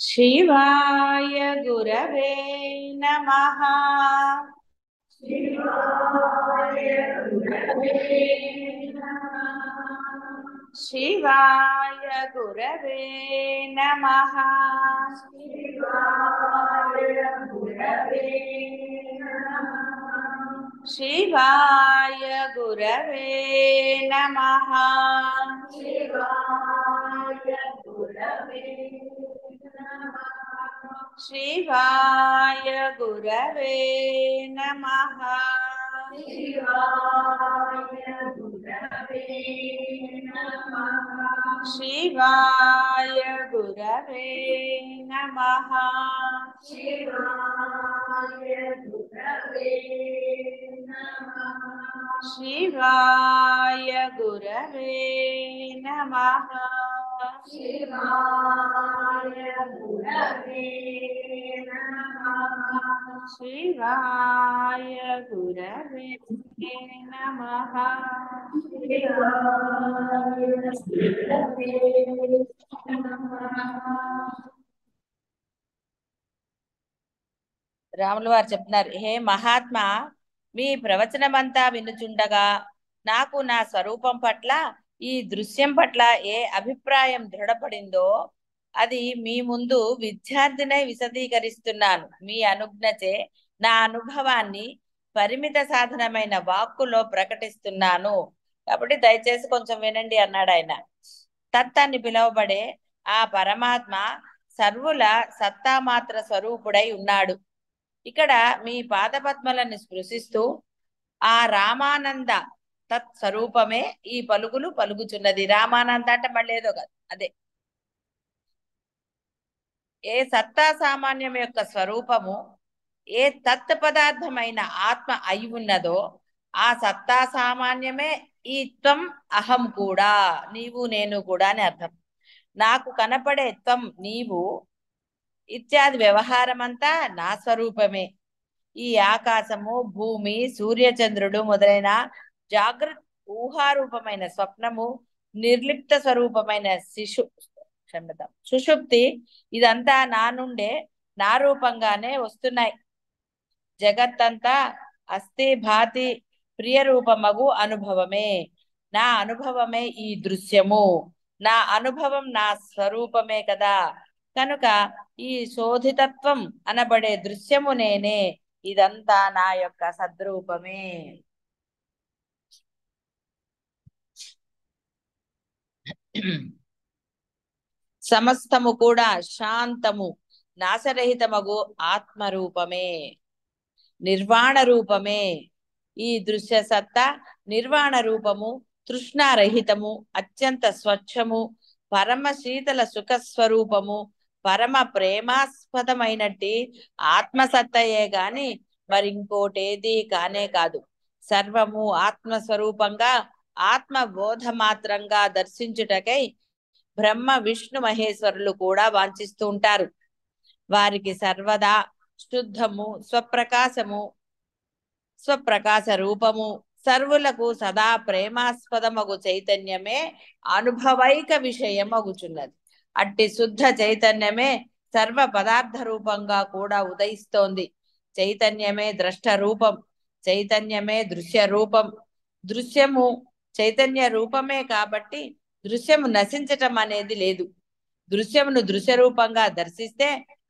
शिवाय गुरवे नमः। शिवाय गुरवे शिवाय गुरवे नमः। शिवाय शिवाय गुरवे गुरवे नमः। शिवाय गुरवे शिवाय गुरवे नमः। शिवाय गुरवे शिवाय गुरवे नमः। शिवाय गुरवे शिवाय गुरवे नमः। शिवाय गुरवे शिवाय गुरवे नमः। రాముల వారు చెప్తున్నారు, హే మహాత్మా, మీ ప్రవచనమంతా వినుచుండగా నాకు నా స్వరూపం పట్ల, ఈ దృశ్యం పట్ల ఏ అభిప్రాయం దృఢపడిందో అది మీ ముందు విద్యార్థినై విశదీకరిస్తున్నాను. మీ అనుజ్ఞచే నా అనుభవాన్ని పరిమిత సాధనమైన వాక్కులో ప్రకటిస్తున్నాను. కాబట్టి దయచేసి కొంచెం వినండి అన్నాడు ఆయన. తత్తాన్ని పిలువబడే ఆ పరమాత్మ సర్వుల సత్తామాత్ర స్వరూపుడై ఉన్నాడు. ఇక్కడ మీ పాదపద్మలను స్పృశిస్తూ ఆ రామానంద తత్స్వరూపమే ఈ పలుకులు పలుకుచున్నది. రామానంద అంటే మళ్ళీ ఏదో కాదు, అదే ఏ సత్తా సామాన్యం యొక్క స్వరూపము ఏ తత్ పదార్థమైన ఆత్మ అయి ఉన్నదో ఆ సత్తా సామాన్యమే ఈ త్వం అహం కూడా, నీవు నేను కూడా అని అర్థం. నాకు కనపడే త్వం నీవు ఇత్యాది వ్యవహారమంతా నా స్వరూపమే. ఈ ఆకాశము, భూమి, సూర్యచంద్రుడు మొదలైన జాగృత్ ఊహారూపమైన స్వప్నము, నిర్లిప్త స్వరూపమైన సుషుప్తి ఇదంతా నా నుండే నా రూపంగానే వస్తున్నాయి. జగత్తంతా అస్థి భాతి ప్రియ రూపమగు అనుభవమే. నా అనుభవమే ఈ దృశ్యము. నా అనుభవం నా స్వరూపమే కదా. కనుక ఈ శోధితత్వం అనబడే దృశ్యము నేనే. ఇదంతా నా యొక్క సద్రూపమే. సమస్తము కూడా శాంతము నాశరహితమగు ఆత్మరూపమే, నిర్వాణ రూపమే. ఈ దృశ్య సత్తా నిర్వాణ రూపము, తృష్ణారహితము, అత్యంత స్వచ్ఛము, పరమ శీతల సుఖస్వరూపము, పరమ ప్రేమాస్పదమైనట్టి ఆత్మసత్తయే గాని మరింకోటేది కానే కాదు. సర్వము ఆత్మస్వరూపంగా ఆత్మబోధ మాత్రంగా దర్శించుటకై బ్రహ్మ విష్ణు మహేశ్వరులు కూడా వాంఛిస్తూ ఉంటారు. వారికి సర్వదా శుద్ధము, స్వప్రకాశ రూపము, సర్వులకు సదా ప్రేమాస్పదమగు చైతన్యమే అనుభవైక విషయమగుచున్నది. అట్టి శుద్ధ చైతన్యమే సర్వ పదార్థ రూపంగా కూడా ఉదయిస్తోంది. చైతన్యమే ద్రష్ట రూపం, చైతన్యమే దృశ్య రూపం. దృశ్యము చైతన్య రూపమే కాబట్టి దృశ్యము నశించటం అనేది లేదు. దృశ్యమును దృశ్య రూపంగా దర్శిస్తే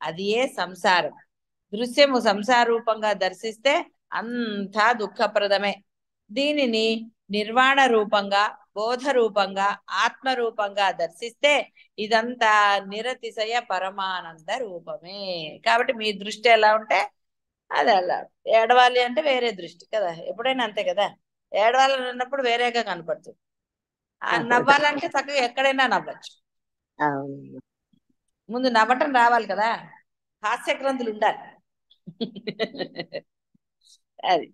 అది ఏ సంసారం. దృశ్యము సంసార రూపంగా దర్శిస్తే అంతా దుఃఖప్రదమే. దీనిని నిర్వాణ రూపంగా, బోధ రూపంగా, ఆత్మ రూపంగా దర్శిస్తే ఇదంతా నిరతిశయ పరమానంద రూపమే. కాబట్టి మీ దృష్టి ఎలా ఉంటే అది అలా. ఏడవాలి అంటే వేరే దృష్టి కదా, ఎప్పుడైనా అంతే కదా. ఏడవాలని ఉన్నప్పుడు వేరేగా కనపడుతుంది. నవ్వాలంటే చక్కగా ఎక్కడైనా నవ్వచ్చు. ముందు నవ్వటం రావాలి కదా, హాస్య గ్రంథులు ఉండాలి. అది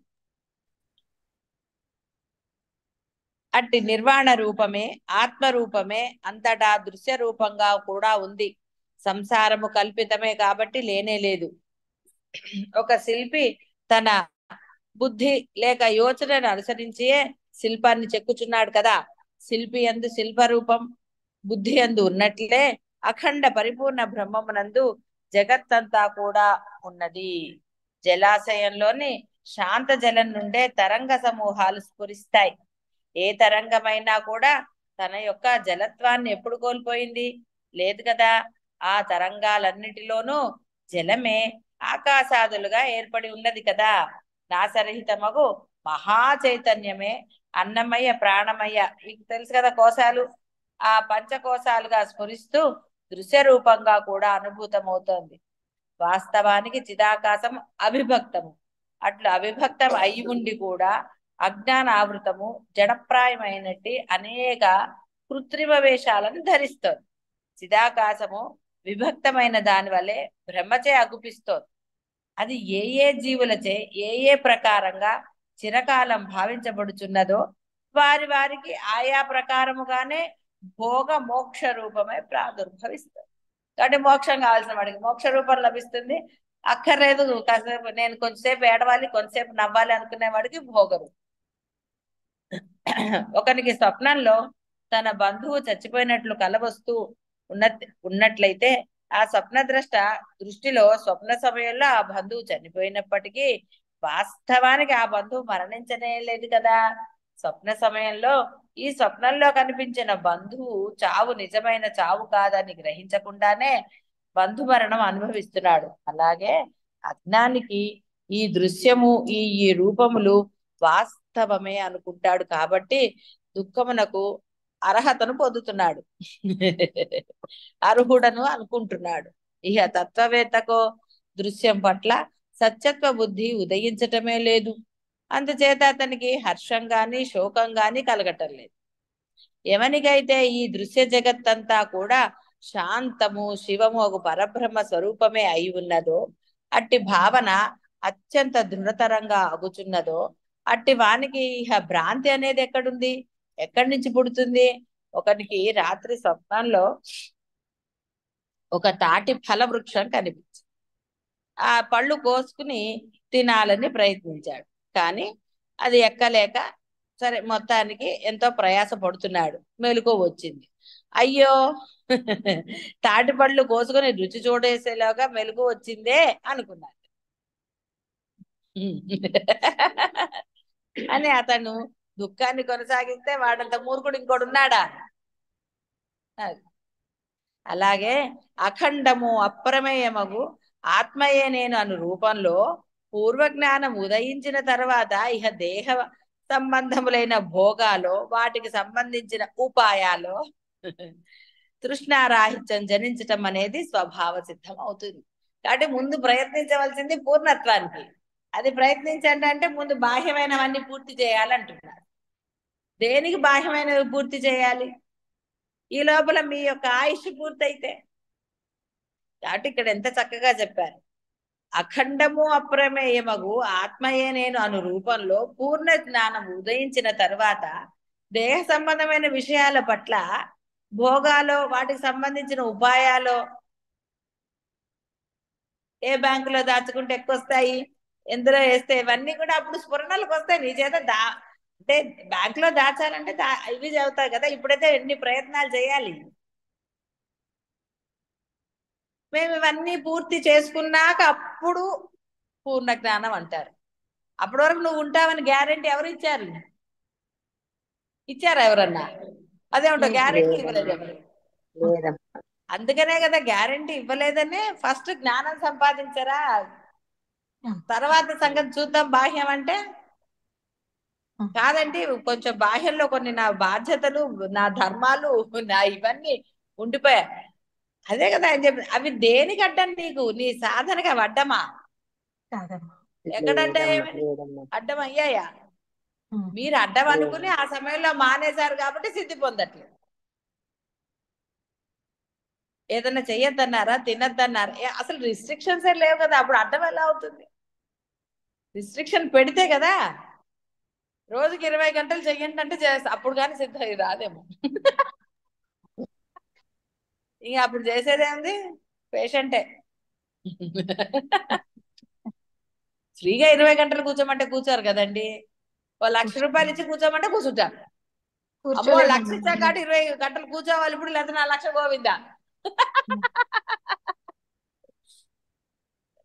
అట్టి నిర్వాణ రూపమే, ఆత్మ రూపమే అంతటా దృశ్య రూపంగా కూడా ఉంది. సంసారము కల్పితమే కాబట్టి లేనే లేదు. ఒక శిల్పి తన బుద్ధి లేక యోచనను అనుసరించే శిల్పాన్ని చెక్కుచున్నాడు కదా. శిల్పి యందు శిల్పరూపం, బుద్ధి యందు ఉన్నట్లే అఖండ పరిపూర్ణ బ్రహ్మమునందు జగత్తంతా కూడా ఉన్నది. జలాశయంలోని శాంత జలం నుండే తరంగ సమూహాలు స్ఫురిస్తాయి. ఏ తరంగమైనా కూడా తన యొక్క జలత్వాన్ని ఎప్పుడు కోల్పోయింది? లేదు కదా. ఆ తరంగాలన్నిటిలోనూ జలమే ఆకాశాదులుగా ఏర్పడి ఉన్నది కదా. నాసరహితమగు మహా చైతన్యమే అన్నమయ ప్రాణమయ, మీకు తెలుసు కదా కోశాలు, ఆ పంచకోశాలుగా స్ఫురిస్తూ దృశ్య రూపంగా కూడా అనుభూతమవుతోంది. వాస్తవానికి చిదాకాశం అవిభక్తము. అట్లు అవిభక్తం అయి ఉండి కూడా అజ్ఞాన ఆవృతము జడప్రాయమైనట్టి అనేక కృత్రిమ వేషాలను ధరిస్తోంది. చిదాకాశము విభక్తమైన దాని వల్లే బ్రహ్మచే అగుపిస్తోంది. అది ఏ ఏ జీవులచే ఏ ఏ ప్రకారంగా చిరకాలం భావించబడుచున్నదో వారి వారికి ఆయా ప్రకారముగానే భోగ మోక్ష రూపమై ప్రాదుర్భవిస్తుంది. కాబట్టి మోక్షం కావాల్సిన వాడికి మోక్ష రూపం లభిస్తుంది. అక్కర్లేదు కాసేపు నేను కొంచెంసేపు ఏడవాలి కొంచెంసేపు నవ్వాలి అనుకునే వాడికి భోగరు. ఒకనికి స్వప్నంలో తన బంధువు చచ్చిపోయినట్లు కలవస్తూ ఉన్నట్లయితే ఆ స్వప్నద్రష్ట దృష్టిలో స్వప్న సమయంలో ఆ బంధువు చనిపోయినప్పటికీ వాస్తవానికి ఆ బంధువు మరణించనే లేదు కదా. స్వప్న సమయంలో ఈ స్వప్నంలో కనిపించిన బంధువు చావు నిజమైన చావు కాదని గ్రహించకుండానే బంధు మరణం అనుభవిస్తున్నాడు. అలాగే అజ్ఞానికి ఈ దృశ్యము ఈ రూపములు వాస్తవమే అనుకుంటాడు కాబట్టి దుఃఖమునకు అర్హతను పొందుతున్నాడు. అర్హుడను అనుకుంటున్నాడు. ఇహ తత్వవేత్తకో దృశ్యం పట్ల సత్యత్వ బుద్ధి ఉదయించటమే లేదు. అందుచేత అతనికి హర్షం గాని శోకం గాని కలగటం లేదు. ఎవనికైతే ఈ దృశ్య జగత్తంతా కూడా శాంతము శివము ఒక పరబ్రహ్మ స్వరూపమే అయి ఉన్నదో, అట్టి భావన అత్యంత దృఢతరంగా అగుచున్నదో, అట్టి వానికి ఇహ భ్రాంతి అనేది ఎక్కడుంది? ఎక్కడి నుంచి పుడుతుంది? ఒకనికి రాత్రి స్వప్నంలో ఒక తాటి ఫల వృక్షం కనిపించింది. ఆ పళ్ళు కోసుకుని తినాలని ప్రయత్నించాడు. కానీ అది ఎక్కలేక సరే మొత్తానికి ఎంతో ప్రయాస పడుతున్నాడు. మెలకువ వచ్చింది. అయ్యో తాటి పళ్ళు కోసుకొని రుచి చూడేసేలాగా మెలకువ వచ్చిందే అనుకున్నాడు. అని అతను దుఃఖాన్ని కొనసాగిస్తే వాడంత మూర్ఖుడు ఇంకోడు ఉన్నాడా? అలాగే అఖండము అప్రమేయమగు ఆత్మయే నేను అను రూపంలో పూర్వజ్ఞానం ఉదయించిన తర్వాత ఇహ దేహ సంబంధములైన భోగాలు వాటికి సంబంధించిన ఉపాయాలు తృష్ణారాహిత్యం జనించటం అనేది స్వభావ సిద్ధం అవుతుంది. కాబట్టి ముందు ప్రయత్నించవలసింది పూర్ణత్వానికి. అది ప్రయత్నించండి అంటే ముందు బాహ్యమైనవన్నీ పూర్తి చేయాలంటున్నారు. దేనికి బాహ్యమైనవి పూర్తి చేయాలి? ఈ లోపల మీ యొక్క ఆయుష్ పూర్తయితే. కాబట్టి ఇక్కడ ఎంత చక్కగా చెప్పారు. అఖండము అప్రమేయమగు ఆత్మయే నేను అను రూపంలో పూర్ణ జ్ఞానం ఉదయించిన తర్వాత దేహ సంబంధమైన విషయాల పట్ల భోగాలు వాటికి సంబంధించిన ఉపాయాలు ఏ బ్యాంకులో దాచుకుంటే ఎక్కువ వస్తాయి, ఎందులో వేస్తే ఇవన్నీ కూడా అప్పుడు స్ఫురణలకు వస్తాయి. నీ చేత అంటే బ్యాంకులో దాచాలంటే ఇవి చదువుతాయి కదా. ఇప్పుడైతే ఎన్ని ప్రయత్నాలు చేయాలి. మేము ఇవన్నీ పూర్తి చేసుకున్నాక అప్పుడు పూర్ణ జ్ఞానం అంటారు. అప్పటి వరకు నువ్వు ఉంటావని గ్యారెంటీ ఎవరు ఇచ్చారు? ఇచ్చారా ఎవరన్నా? అదేమిటో గ్యారెంటీ ఇవ్వలేదు ఎవరు. అందుకనే కదా గ్యారెంటీ ఇవ్వలేదనే ఫస్ట్ జ్ఞానం సంపాదించరా, తర్వాత సంగతి చూద్దాం బాహ్యం అంటే. కాదండి కొంచెం బాహ్యంలో కొన్ని నా బాధ్యతలు నా ధర్మాలు నా ఇవన్నీ ఉండిపోయా. అదే కదా అని చెప్పి అవి దేనికి అడ్డం? నీకు నీ సాధనగా అడ్డమా? ఎక్కడంటే అడ్డం అయ్యాయా? మీరు అడ్డం అనుకుని ఆ సమయంలో మానేశారు కాబట్టి సిద్ధి పొందట్లేదు. ఏదన్నా చెయ్యొద్దన్నారా, తినద్దన్నారా? అసలు రిస్ట్రిక్షన్స్ ఏ లేవు కదా, అప్పుడు అడ్డం ఎలా అవుతుంది? రిస్ట్రిక్షన్ పెడితే కదా. రోజుకి 20 గంటలు చెయ్యండి అంటే అప్పుడు కానీ సిద్ధం రాదేమో. ఇక అప్పుడు చేసేదేంది? పేషెంటే. ఫ్రీగా 20 గంటలు కూర్చోమంటే కూర్చోరు కదండి. ఓ 1,00,000 రూపాయలు ఇచ్చి కూర్చోమంటే కూర్చుంటారు. అమ్మో 1,00,000 ఇచ్చా కాబట్టి 20 గంటలు కూర్చోవాలి ఇప్పుడు, లేదా 4 లక్షలు గోవిందా.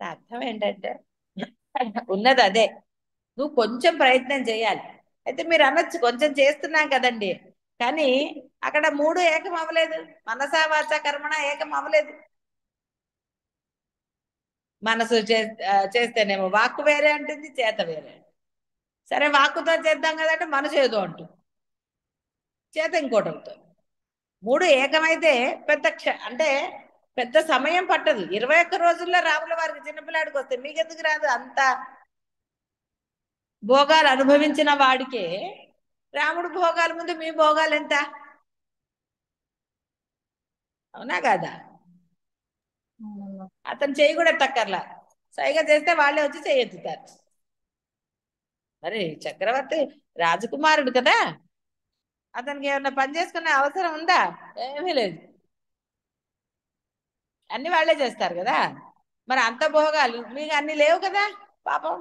అర్థం ఏంటంటే ఉన్నది అదే. నువ్వు కొంచెం ప్రయత్నం చేయాలి. అయితే మీరు అనొచ్చు కొంచెం చేస్తున్నాం కదండి, కానీ అక్కడ మూడు ఏకం అవ్వలేదు. మనసా వాచ కర్మణ ఏకం అవ్వలేదు. మనసు చేస్తేనేమో వాక్కు వేరే అంటుంది, చేత వేరే. సరే వాక్కుతో చేద్దాం కదంటే మనసు ఏదో అంటుంది, చేత ఇంకోటి అవుతుంది. మూడు ఏకమైతే పెద్ద అంటే పెద్ద సమయం పట్టదు. 21 రోజుల్లో రాముల వారికి చిన్నపిల్లాడికి వస్తే మీకెందుకు రాదు? అంత భోగాలు అనుభవించిన వాడికే రాముడు భోగాల ముందు మీ భోగాలు ఎంత? అవునా కాదా? అతను చేయి కూడా ఎత్తక్కర్లా, సైగా చేస్తే వాళ్ళే వచ్చి చేయెత్తుతారు. మరి చక్రవర్తి రాజకుమారుడు కదా, అతనికి ఏమన్నా పని చేసుకునే అవసరం ఉందా? ఏమీ లేదు, అన్ని వాళ్ళే చేస్తారు కదా. మరి అంత భోగాలు మీకు అన్ని లేవు కదా పాపం.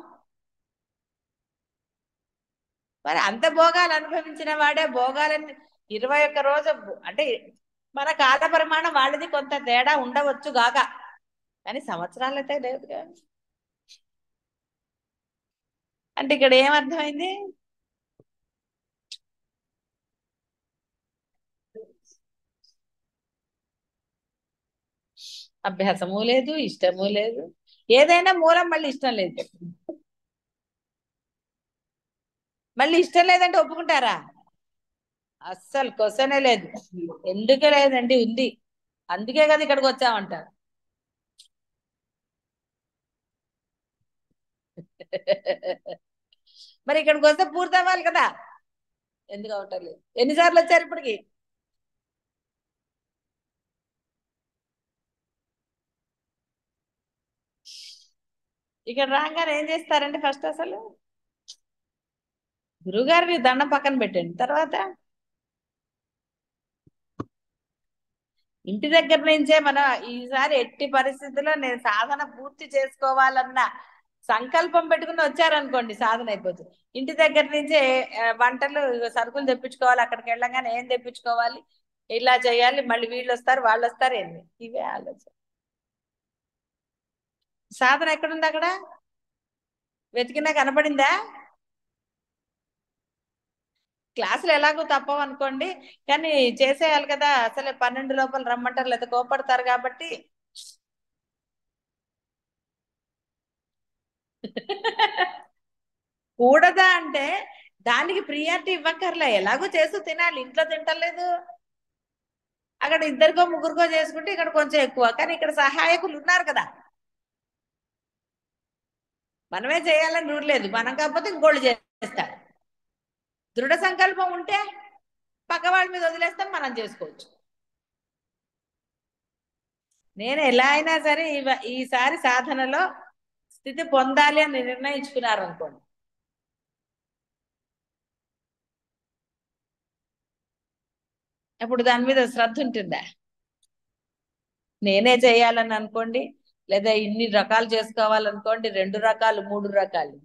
మరి అంత భోగాలు అనుభవించిన వాడే భోగాలన్నీ 21 రోజు అంటే మన కాల పరిమాణం వాళ్ళది కొంత తేడా ఉండవచ్చు గాక, కానీ సంవత్సరాలు అయితే లేదు కదా. అంటే ఇక్కడ ఏమర్థమైంది? అభ్యాసము లేదు, ఇష్టము లేదు. ఏదైనా మూలం మళ్ళీ ఇష్టం లేదు. మళ్ళీ ఇష్టం లేదంటే ఒప్పుకుంటారా? అస్సలు క్వశ్చనే లేదు. ఎందుకు లేదండి, ఉంది. అందుకే కదా ఇక్కడికి వచ్చామంటారు. మరి ఇక్కడికి వస్తే పూర్తి అవ్వాలి కదా, ఎందుకు అవటం లేదు? ఎన్నిసార్లు వచ్చారు ఇప్పటికి? ఇక్కడ రాగానే ఏం చేస్తారండి? ఫస్ట్ అసలు గురువుగారిని దండం పక్కన పెట్టండి, తర్వాత ఇంటి దగ్గర నుంచే మనం ఈసారి ఎట్టి పరిస్థితుల్లో నేను సాధన పూర్తి చేసుకోవాలన్న సంకల్పం పెట్టుకుని వచ్చారనుకోండి, సాధన అయిపోతుంది. ఇంటి దగ్గర నుంచే వంటలు సరుకులు తెప్పించుకోవాలి, అక్కడికి వెళ్ళగానే ఏం తెప్పించుకోవాలి, ఇలా చేయాలి, మళ్ళీ వీళ్ళు వస్తారు వాళ్ళు వస్తారు, ఏంది ఇవే ఆలోచన. సాధన ఎక్కడుంది? అక్కడ వెతికినా కనపడిందా? క్లాసులు ఎలాగో తప్పవు అనుకోండి, కానీ చేసేయాలి కదా. అసలే 12 లోపల రమ్మంటారు, లేదా కోపడతారు కాబట్టి. కూడదా అంటే దానికి ప్రియారిటీ ఇవ్వక్కర్లే, ఎలాగో చేస్తూ తినాలి. ఇంట్లో తింటలేదు, అక్కడ ఇద్దరికో ముగ్గురికో చేసుకుంటే ఇక్కడ కొంచెం ఎక్కువ, కానీ ఇక్కడ సహాయకులు ఉన్నారు కదా. మనమే చేయాలని రూల్ లేదు, మనం కాకపోతే ఇంకోళ్ళు చేస్తారు. దృఢ సంకల్పం ఉంటే పక్క వాళ్ళ మీద వదిలేస్తాం, మనం చేసుకోవచ్చు. నేను ఎలా అయినా సరే ఈసారి సాధనలో స్థితి పొందాలి అని నిర్ణయించుకున్నారు అనుకోండి, అప్పుడు దాని మీద శ్రద్ధ ఉంటుందా? నేనే చేయాలని అనుకోండి, లేదా ఇన్ని రకాలు చేసుకోవాలనుకోండి, 2 రకాలు 3 రకాలు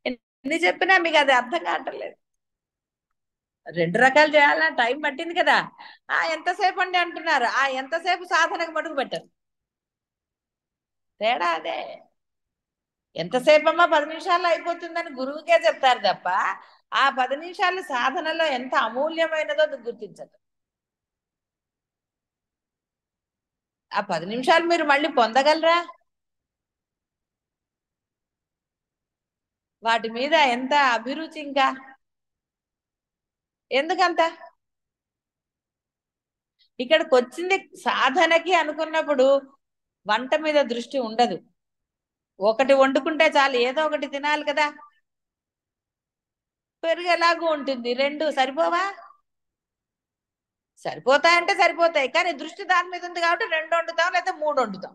ఎన్ని చెప్పినా మీకు అది అర్థం కావట్లేదు. 2 రకాలు చేయాలని టైం పట్టింది కదా. ఎంతసేపు అండి అంటున్నారు, ఎంతసేపు సాధనకు మటుకు పెట్టరు. తేడా అదే. ఎంతసేపు అమ్మా 10 నిమిషాల్లో అయిపోతుందని గురువుకే చెప్తారు తప్ప, ఆ 10 నిమిషాలు సాధనలో ఎంత అమూల్యమైనదో గుర్తించదు. ఆ 10 నిమిషాలు మీరు మళ్ళీ పొందగలరా? వాటి మీద ఎంత అభిరుచి, ఇంకా ఎందుకంత? ఇక్కడికి వచ్చింది సాధనకి అనుకున్నప్పుడు వంట మీద దృష్టి ఉండదు. ఒకటి వండుకుంటే చాలు, ఏదో ఒకటి తినాలి కదా. పెరుగు ఎలాగూ ఉంటుంది, 2 సరిపోవా? సరిపోతాయంటే సరిపోతాయి, కానీ దృష్టి దాని మీద ఉంది కాబట్టి 2 వండుతాం, లేదా 3 వండుతాం.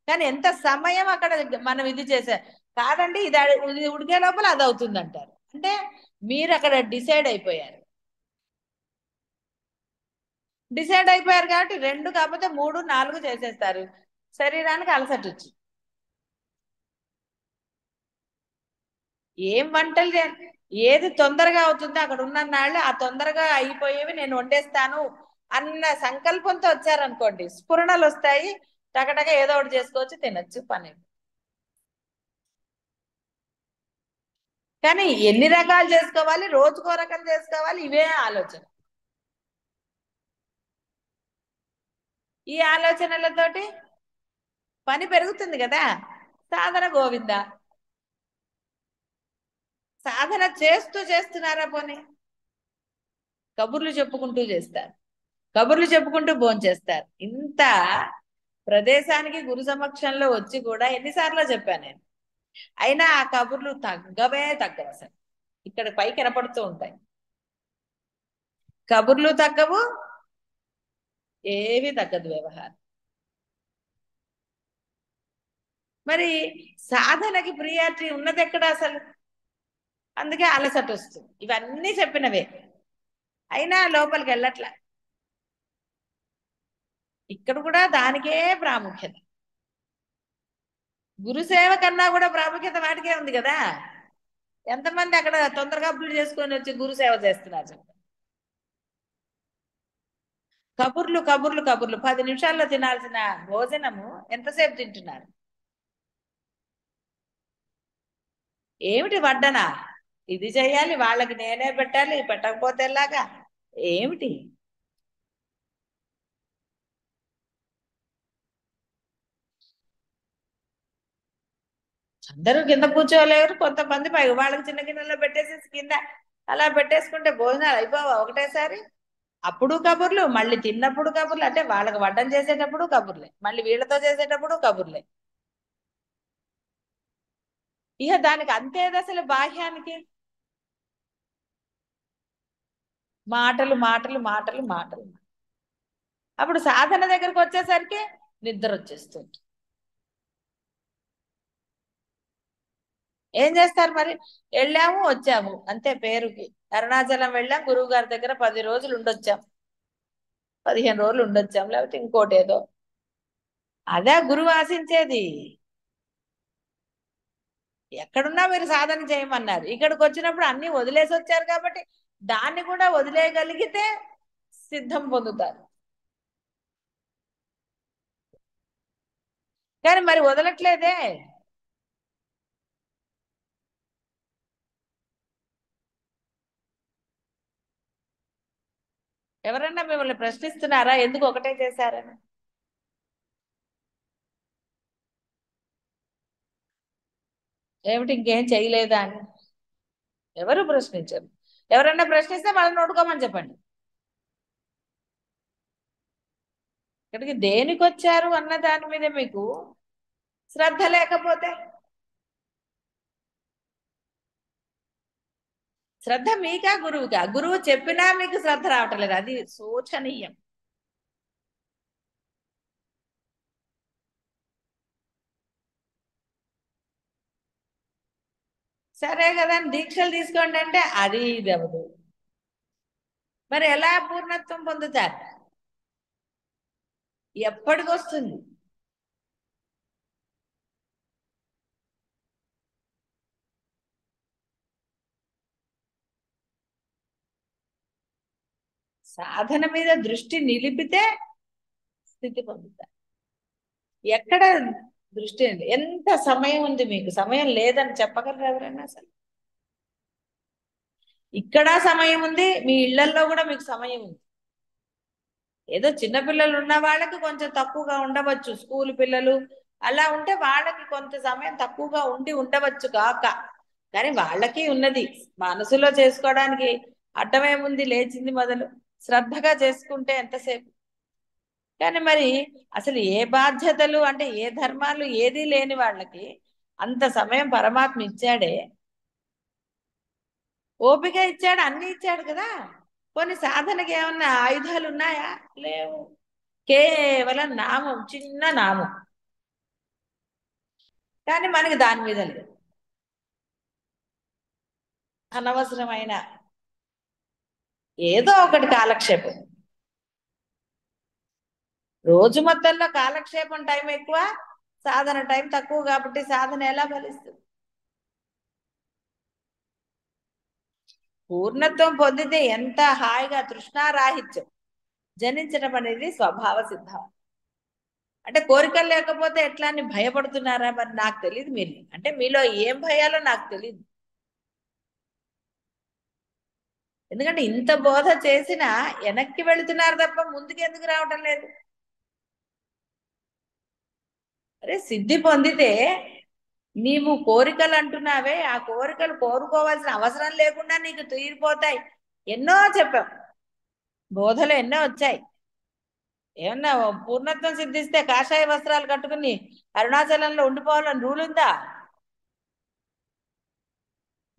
కానీ ఎంత సమయం అక్కడ మనం ఇది చేసే కాదండి, ఇది ఉడికే లోపల అది అవుతుంది అంటారు. అంటే మీరు అక్కడ డిసైడ్ అయిపోయారు. డిసైడ్ అయిపోయారు కాబట్టి 2 కాకపోతే 3, 4 చేసేస్తారు. శరీరానికి అలసట వచ్చి ఏం వంటలు ఏది తొందరగా అవుతుందో అక్కడ ఉన్న నాళ్ళు ఆ తొందరగా అయిపోయేవి నేను వండేస్తాను అన్న సంకల్పంతో వచ్చారనుకోండి, స్ఫురణలు వస్తాయి, టకటక ఏదో ఒకటి చేసుకోవచ్చు, తినచ్చు, పని. కానీ ఎన్ని రకాలు చేసుకోవాలి, రోజుకో రకం చేసుకోవాలి, ఇవే ఆలోచన. ఈ ఆలోచనలతోటి పని పెరుగుతుంది కదా. సాధన గోవింద. సాధన చేస్తూ చేస్తున్నారా పోనీ? కబుర్లు చెప్పుకుంటూ చేస్తారు, కబుర్లు చెప్పుకుంటూ భోంచేస్తారు. ఇంత ప్రదేశానికి గురు సమక్షంలో వచ్చి కూడా ఎన్నిసార్లు చెప్పాను నేను. అయినా ఆ కబుర్లు తగ్గవే తగ్గవు అసలు. ఇక్కడ పైకి కనపడుతూ ఉంటాయి, కబుర్లు తగ్గవు, ఏవి తగ్గదు వ్యవహారం. మరి సాధనకి ప్రియారిటీ ఉన్నది ఎక్కడ అసలు? అందుకే అలసట వస్తుంది. ఇవన్నీ చెప్పినవే, అయినా లోపలికి వెళ్ళట్లా. ఇక్కడ కూడా దానికే ప్రాముఖ్యత. గురుసేవ కన్నా కూడా ప్రాముఖ్యత వాటికే ఉంది కదా. ఎంతమంది అక్కడ తొందరగా అప్పులు చేసుకొని వచ్చి గురుసేవ చేస్తున్నారు చెప్పండి. కబుర్లు కబుర్లు కబుర్లు. 10 నిమిషాల్లో తినాల్సిన భోజనము ఎంతసేపు తింటున్నారు? ఏమిటి వడ్డన? ఇది చెయ్యాలి, వాళ్ళకి నేనే పెట్టాలి, పెట్టకపోతే ఎలాగా? ఏమిటి? అందరూ కింద కూర్చోలేరు, కొంతమంది పై వాళ్ళకి చిన్న గిన్నెలో పెట్టేసి కింద అలా పెట్టేసుకుంటే భోజనాలు అయిపోవా ఒకటేసారి? అప్పుడు కబుర్లు, మళ్ళీ తిన్నప్పుడు కబుర్లు, అంటే వాళ్ళకి వడ్డం చేసేటప్పుడు కబుర్లే, మళ్ళీ వీళ్ళతో చేసేటప్పుడు కబుర్లే. ఇక దానికి అంతేది అసలు బాహ్యానికి. మాటలు మాటలు మాటలు మాటలు. అప్పుడు సాధన దగ్గరకు వచ్చేసరికి నిద్ర వచ్చేస్తుంది. ఏం చేస్తారు మరి? వెళ్ళాము వచ్చాము అంతే పేరుకి. అరుణాచలం వెళ్ళాం, గురువు గారి దగ్గర 10 రోజులు ఉండొచ్చాం, 15 రోజులు ఉండొచ్చాం, లేకపోతే ఇంకోటి ఏదో. అదే గురువు ఆశించేది. ఎక్కడున్నా మీరు సాధన చేయమన్నారు, ఇక్కడికి వచ్చినప్పుడు అన్ని వదిలేసి వచ్చారు కాబట్టి దాన్ని కూడా వదిలేయగలిగితే సిద్ధం పొందుతారు. కానీ మరి వదలట్లేదే. ఎవరన్నా మిమ్మల్ని ప్రశ్నిస్తున్నారా ఎందుకు ఒకటే చేశారని? ఏమిటి ఇంకేం చేయలేదా అని ఎవరు ప్రశ్నించరు. ఎవరన్నా ప్రశ్నిస్తే వాళ్ళని నోడుకోమని చెప్పండి. ఇక్కడికి దేనికి వచ్చారు అన్న దాని మీద మీకు శ్రద్ధ లేకపోతే, శ్రద్ధ మీకా గురువుకా? గురువు చెప్పినా మీకు శ్రద్ధ రావట్లేదు, అది శోచనీయం. సరే కదా దీక్షలు తీసుకోండి అంటే అది ఇది అవ్వదు. మరి ఎలా పూర్ణత్వం పొందుతారు? ఎప్పటికొస్తుంది? సాధన మీద దృష్టి నిలిపితే స్థితి పొందుతారు. ఎక్కడ దృష్టి ఉంది? ఎంత సమయం ఉంది మీకు? సమయం లేదని చెప్పగలరు ఎవరైనా అసలు? ఇక్కడ సమయం ఉంది, మీ ఇళ్లల్లో కూడా మీకు సమయం ఉంది. ఏదో చిన్నపిల్లలు ఉన్న వాళ్ళకి కొంచెం తక్కువగా ఉండవచ్చు, స్కూల్ పిల్లలు అలా ఉంటే వాళ్ళకి కొంత సమయం తక్కువగా ఉండి ఉండవచ్చు కాక, కానీ వాళ్ళకి ఉన్నది మనసులో చేసుకోవడానికి. అడ్డమేముంది, లేచింది మొదలు శ్రద్ధగా చేసుకుంటే ఎంతసేపు. కానీ మరి అసలు ఏ బాధ్యతలు అంటే ఏ ధర్మాలు ఏదీ లేని వాళ్ళకి అంత సమయం పరమాత్మ ఇచ్చాడే, ఓపిక ఇచ్చాడు, అన్ని ఇచ్చాడు కదా. కొన్ని సాధనకి ఏమన్నా ఆయుధాలు ఉన్నాయా? లేవు. కేవలం నామం, చిన్న నామం. కానీ మనకి దాని మీద లేదు. అనవసరమైన ఏదో ఒకటి కాలక్షేపం. రోజు మొత్తంలో కాలక్షేపం టైం ఎక్కువ, సాధన టైం తక్కువ, కాబట్టి సాధన ఎలా ఫలిస్తుంది? పూర్ణత్వం పొందితే ఎంత హాయిగా తృష్ణారాహిత్యం, జనించడం అనేది స్వభావ సిద్ధం. అంటే కోరికలు లేకపోతే ఎట్లా అని భయపడుతున్నారా? మరి నాకు తెలియదు. మీరు అంటే మీలో ఏం భయాలో నాకు తెలియదు. ఎందుకంటే ఇంత బోధ చేసినా వెనక్కి వెళుతున్నారు తప్ప ముందుకు ఎందుకు రావటం లేదు? అరే సిద్ధి పొందితే నీవు కోరికలు అంటున్నావే, ఆ కోరికలు కోరుకోవాల్సిన అవసరం లేకుండా నీకు తీరిపోతాయి. ఎన్నో చెప్పాం, బోధలు ఎన్నో వచ్చాయి. ఏమన్నా పూర్ణత్వం సిద్ధిస్తే కాషాయ వస్త్రాలు కట్టుకుని అరుణాచలంలో ఉండిపోవాలని రూల్ ఉందా?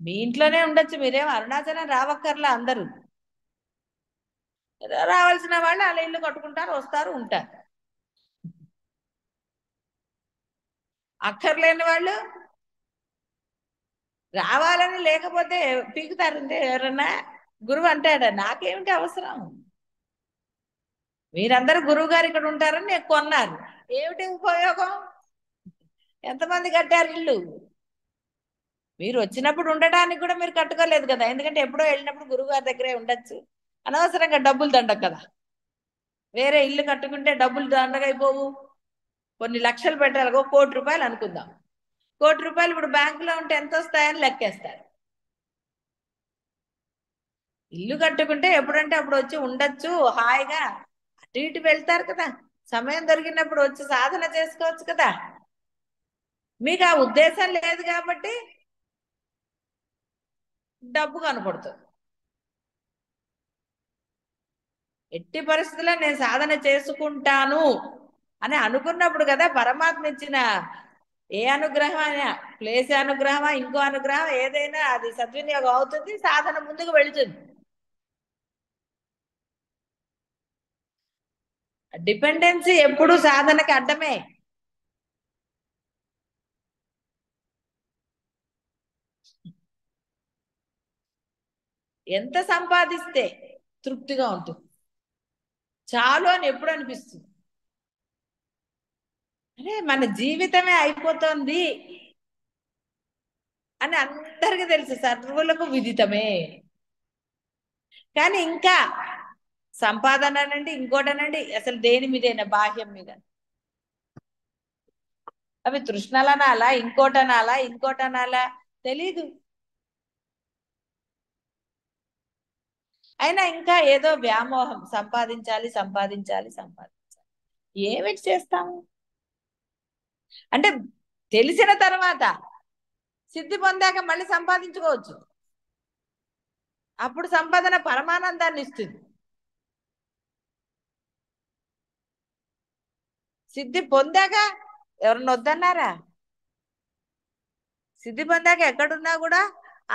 మీ ఇంట్లోనే ఉండొచ్చు, మీరేం అరుణాచలం రావక్కర్లా. అందరూ రావాల్సిన వాళ్ళు అలా ఇల్లు కట్టుకుంటారు, వస్తారు, ఉంటారు. అక్కర్లేని వాళ్ళు రావాలని లేకపోతే పీకుతారంటే ఎవరన్నా? గురువు అంటాడా నాకేమిటి అవసరం? మీరందరూ గురువు గారు ఇక్కడ ఉంటారని నేను కొన్నారు. ఏమిటి ఉపయోగం? ఎంతమంది కట్టారు ఇల్లు? మీరు వచ్చినప్పుడు ఉండటానికి కూడా మీరు కట్టుకోలేదు కదా, ఎందుకంటే ఎప్పుడో వెళ్ళినప్పుడు గురువు గారి దగ్గరే ఉండొచ్చు. అనవసరంగా డబ్బులు దండగ కదా. వేరే ఇల్లు కట్టుకుంటే డబ్బులు దండగైపోవు. కొన్ని లక్షలు పెట్టాలి, ₹1,00,00,000 అనుకుందాం. ₹1,00,00,000 ఇప్పుడు బ్యాంకులో ఉంటే ఎంత వస్తాయని లెక్కేస్తారు. ఇల్లు కట్టుకుంటే ఎప్పుడంటే అప్పుడు వచ్చి ఉండొచ్చు, హాయిగా అటు ఇటు వెళ్తారు కదా. సమయం దొరికినప్పుడు వచ్చి సాధన చేసుకోవచ్చు కదా. మీకు ఆ ఉద్దేశం లేదు కాబట్టి డబ్బు కనపడుతుంది. ఎట్టి పరిస్థితుల్లో నేను సాధన చేసుకుంటాను అని అనుకున్నప్పుడు కదా పరమాత్మ ఇచ్చిన ఏ అనుగ్రహం అయినా, ప్లేస్ అనుగ్రహమా ఇంకో అనుగ్రహం ఏదైనా అది సద్వినియోగం అవుతుంది, సాధన ముందుకు వెళుతుంది. డిపెండెన్సీ ఎప్పుడు సాధనకి అడ్డమే. ఎంత సంపాదిస్తే తృప్తిగా ఉంటుంది, చాలు అని ఎప్పుడు అనిపిస్తుంది? అరే మన జీవితమే అయిపోతుంది అని అందరికీ తెలుసు, సర్వులకు విదితమే. కానీ ఇంకా సంపాదన అనండి, ఇంకోటనండి, అసలు దేని మీదైనా బాహ్యం మీద అవి తృష్ణలనాలా, ఇంకోటనాలా, ఇంకోటనాలా తెలీదు. అయినా ఇంకా ఏదో వ్యామోహం, సంపాదించాలి సంపాదించాలి సంపాదించాలి. ఏమిటి చేస్తాము? అంటే తెలిసిన తర్వాత సిద్ధి పొందాక మళ్ళీ సంపాదించుకోవచ్చు. అప్పుడు సంపాదన పరమానందాన్ని ఇస్తుంది. సిద్ధి పొందాక ఎవరన్నా వద్దన్నారా? సిద్ధి పొందాక ఎక్కడున్నా కూడా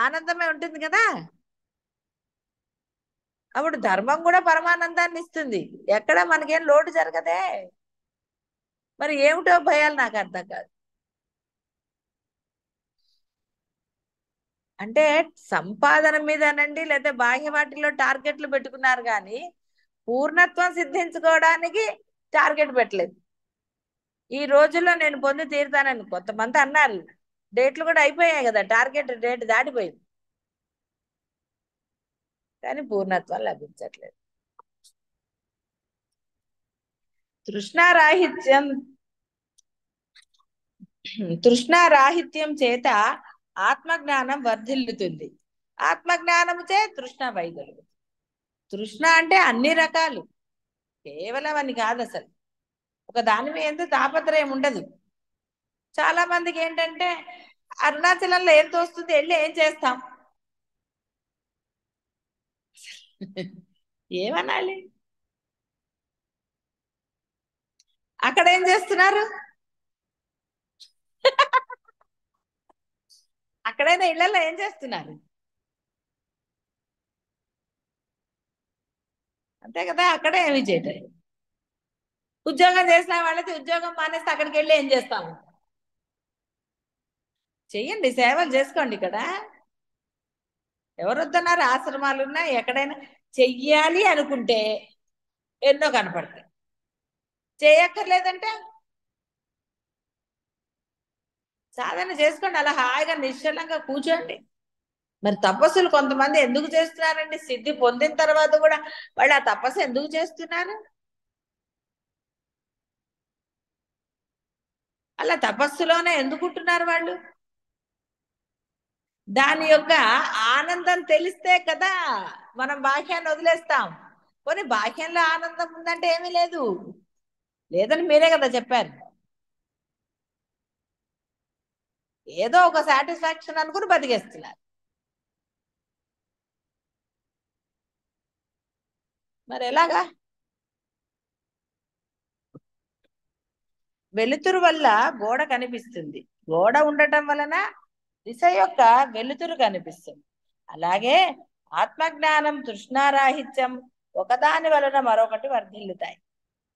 ఆనందమే ఉంటుంది కదా. అప్పుడు ధర్మం కూడా పరమానందాన్ని ఇస్తుంది, ఎక్కడ మనకేం లోటు జరగదే. మరి ఏమిటో భయాలు నాకు అర్థం కాదు. అంటే సంపాదన మీదనండి లేదా బాహ్య వాటిలో టార్గెట్లు పెట్టుకున్నారు కానీ పూర్ణత్వం సిద్ధించుకోవడానికి టార్గెట్ పెట్టలేదు. ఈ రోజుల్లో నేను పొంది తీరుతానని కొంతమంది అన్నారు, డేట్లు కూడా అయిపోయాయి కదా, టార్గెట్ డేట్ దాటిపోయింది, కానీ పూర్ణత్వం లభించట్లేదు. తృష్ణారాహిత్యం తృష్ణారాహిత్యం చేత ఆత్మజ్ఞానం వర్ధిల్లుతుంది, ఆత్మజ్ఞానము చే తృష్ణ వైదొలుగుతుంది. తృష్ణ అంటే అన్ని రకాలు, కేవలం అని కాదు. అసలు ఒక దాని మీద తాపత్రయం ఉండదు. చాలా మందికి ఏంటంటే అరుణాచలంలో ఏం తోస్తుంది, వెళ్ళి ఏం చేస్తాం? ఏమనాలి? అక్కడ ఏం చేస్తున్నారు? అక్కడైనా ఇళ్లలో ఏం చేస్తున్నారు? అంతే కదా, అక్కడే ఏమి చేయటం. ఉద్యోగం చేసిన వాళ్ళకి ఉద్యోగం మానేస్తే అక్కడికి వెళ్ళి ఏం చేస్తాము? చెయ్యండి, సేవలు చేసుకోండి. ఇక్కడ ఎవరు వద్దన్నారు? ఆశ్రమాలు ఉన్నాయి, ఎక్కడైనా చెయ్యాలి అనుకుంటే ఎన్నో కనపడతాయి. చేయక్కర్లేదంటే సాధన చేసుకోండి, అలా హాయిగా నిశ్చలంగా కూర్చోండి. మరి తపస్సులు కొంతమంది ఎందుకు చేస్తున్నారండి? సిద్ధి పొందిన తర్వాత కూడా వాళ్ళు ఆ తపస్సు ఎందుకు చేస్తున్నారు? అలా తపస్సులోనే ఎందుకుంటున్నారు వాళ్ళు? దాని యొక్క ఆనందం తెలిస్తే కదా మనం బాహ్యాన్ని వదిలేస్తాం. పోనీ బాహ్యంలో ఆనందం ఉందంటే ఏమీ లేదు, లేదని మీరే కదా చెప్పారు. ఏదో ఒక సాటిస్ఫాక్షన్ అనుకుని బతికేస్తున్నారు. మరి ఎలాగా? వెలుతురు వల్ల గోడ కనిపిస్తుంది, గోడ ఉండటం వలన దిశ యొక్క వెలుతురు కనిపిస్తుంది. అలాగే ఆత్మజ్ఞానం, తృష్ణారాహిత్యం ఒకదాని వలన మరొకటి వర్ధిల్లుతాయి.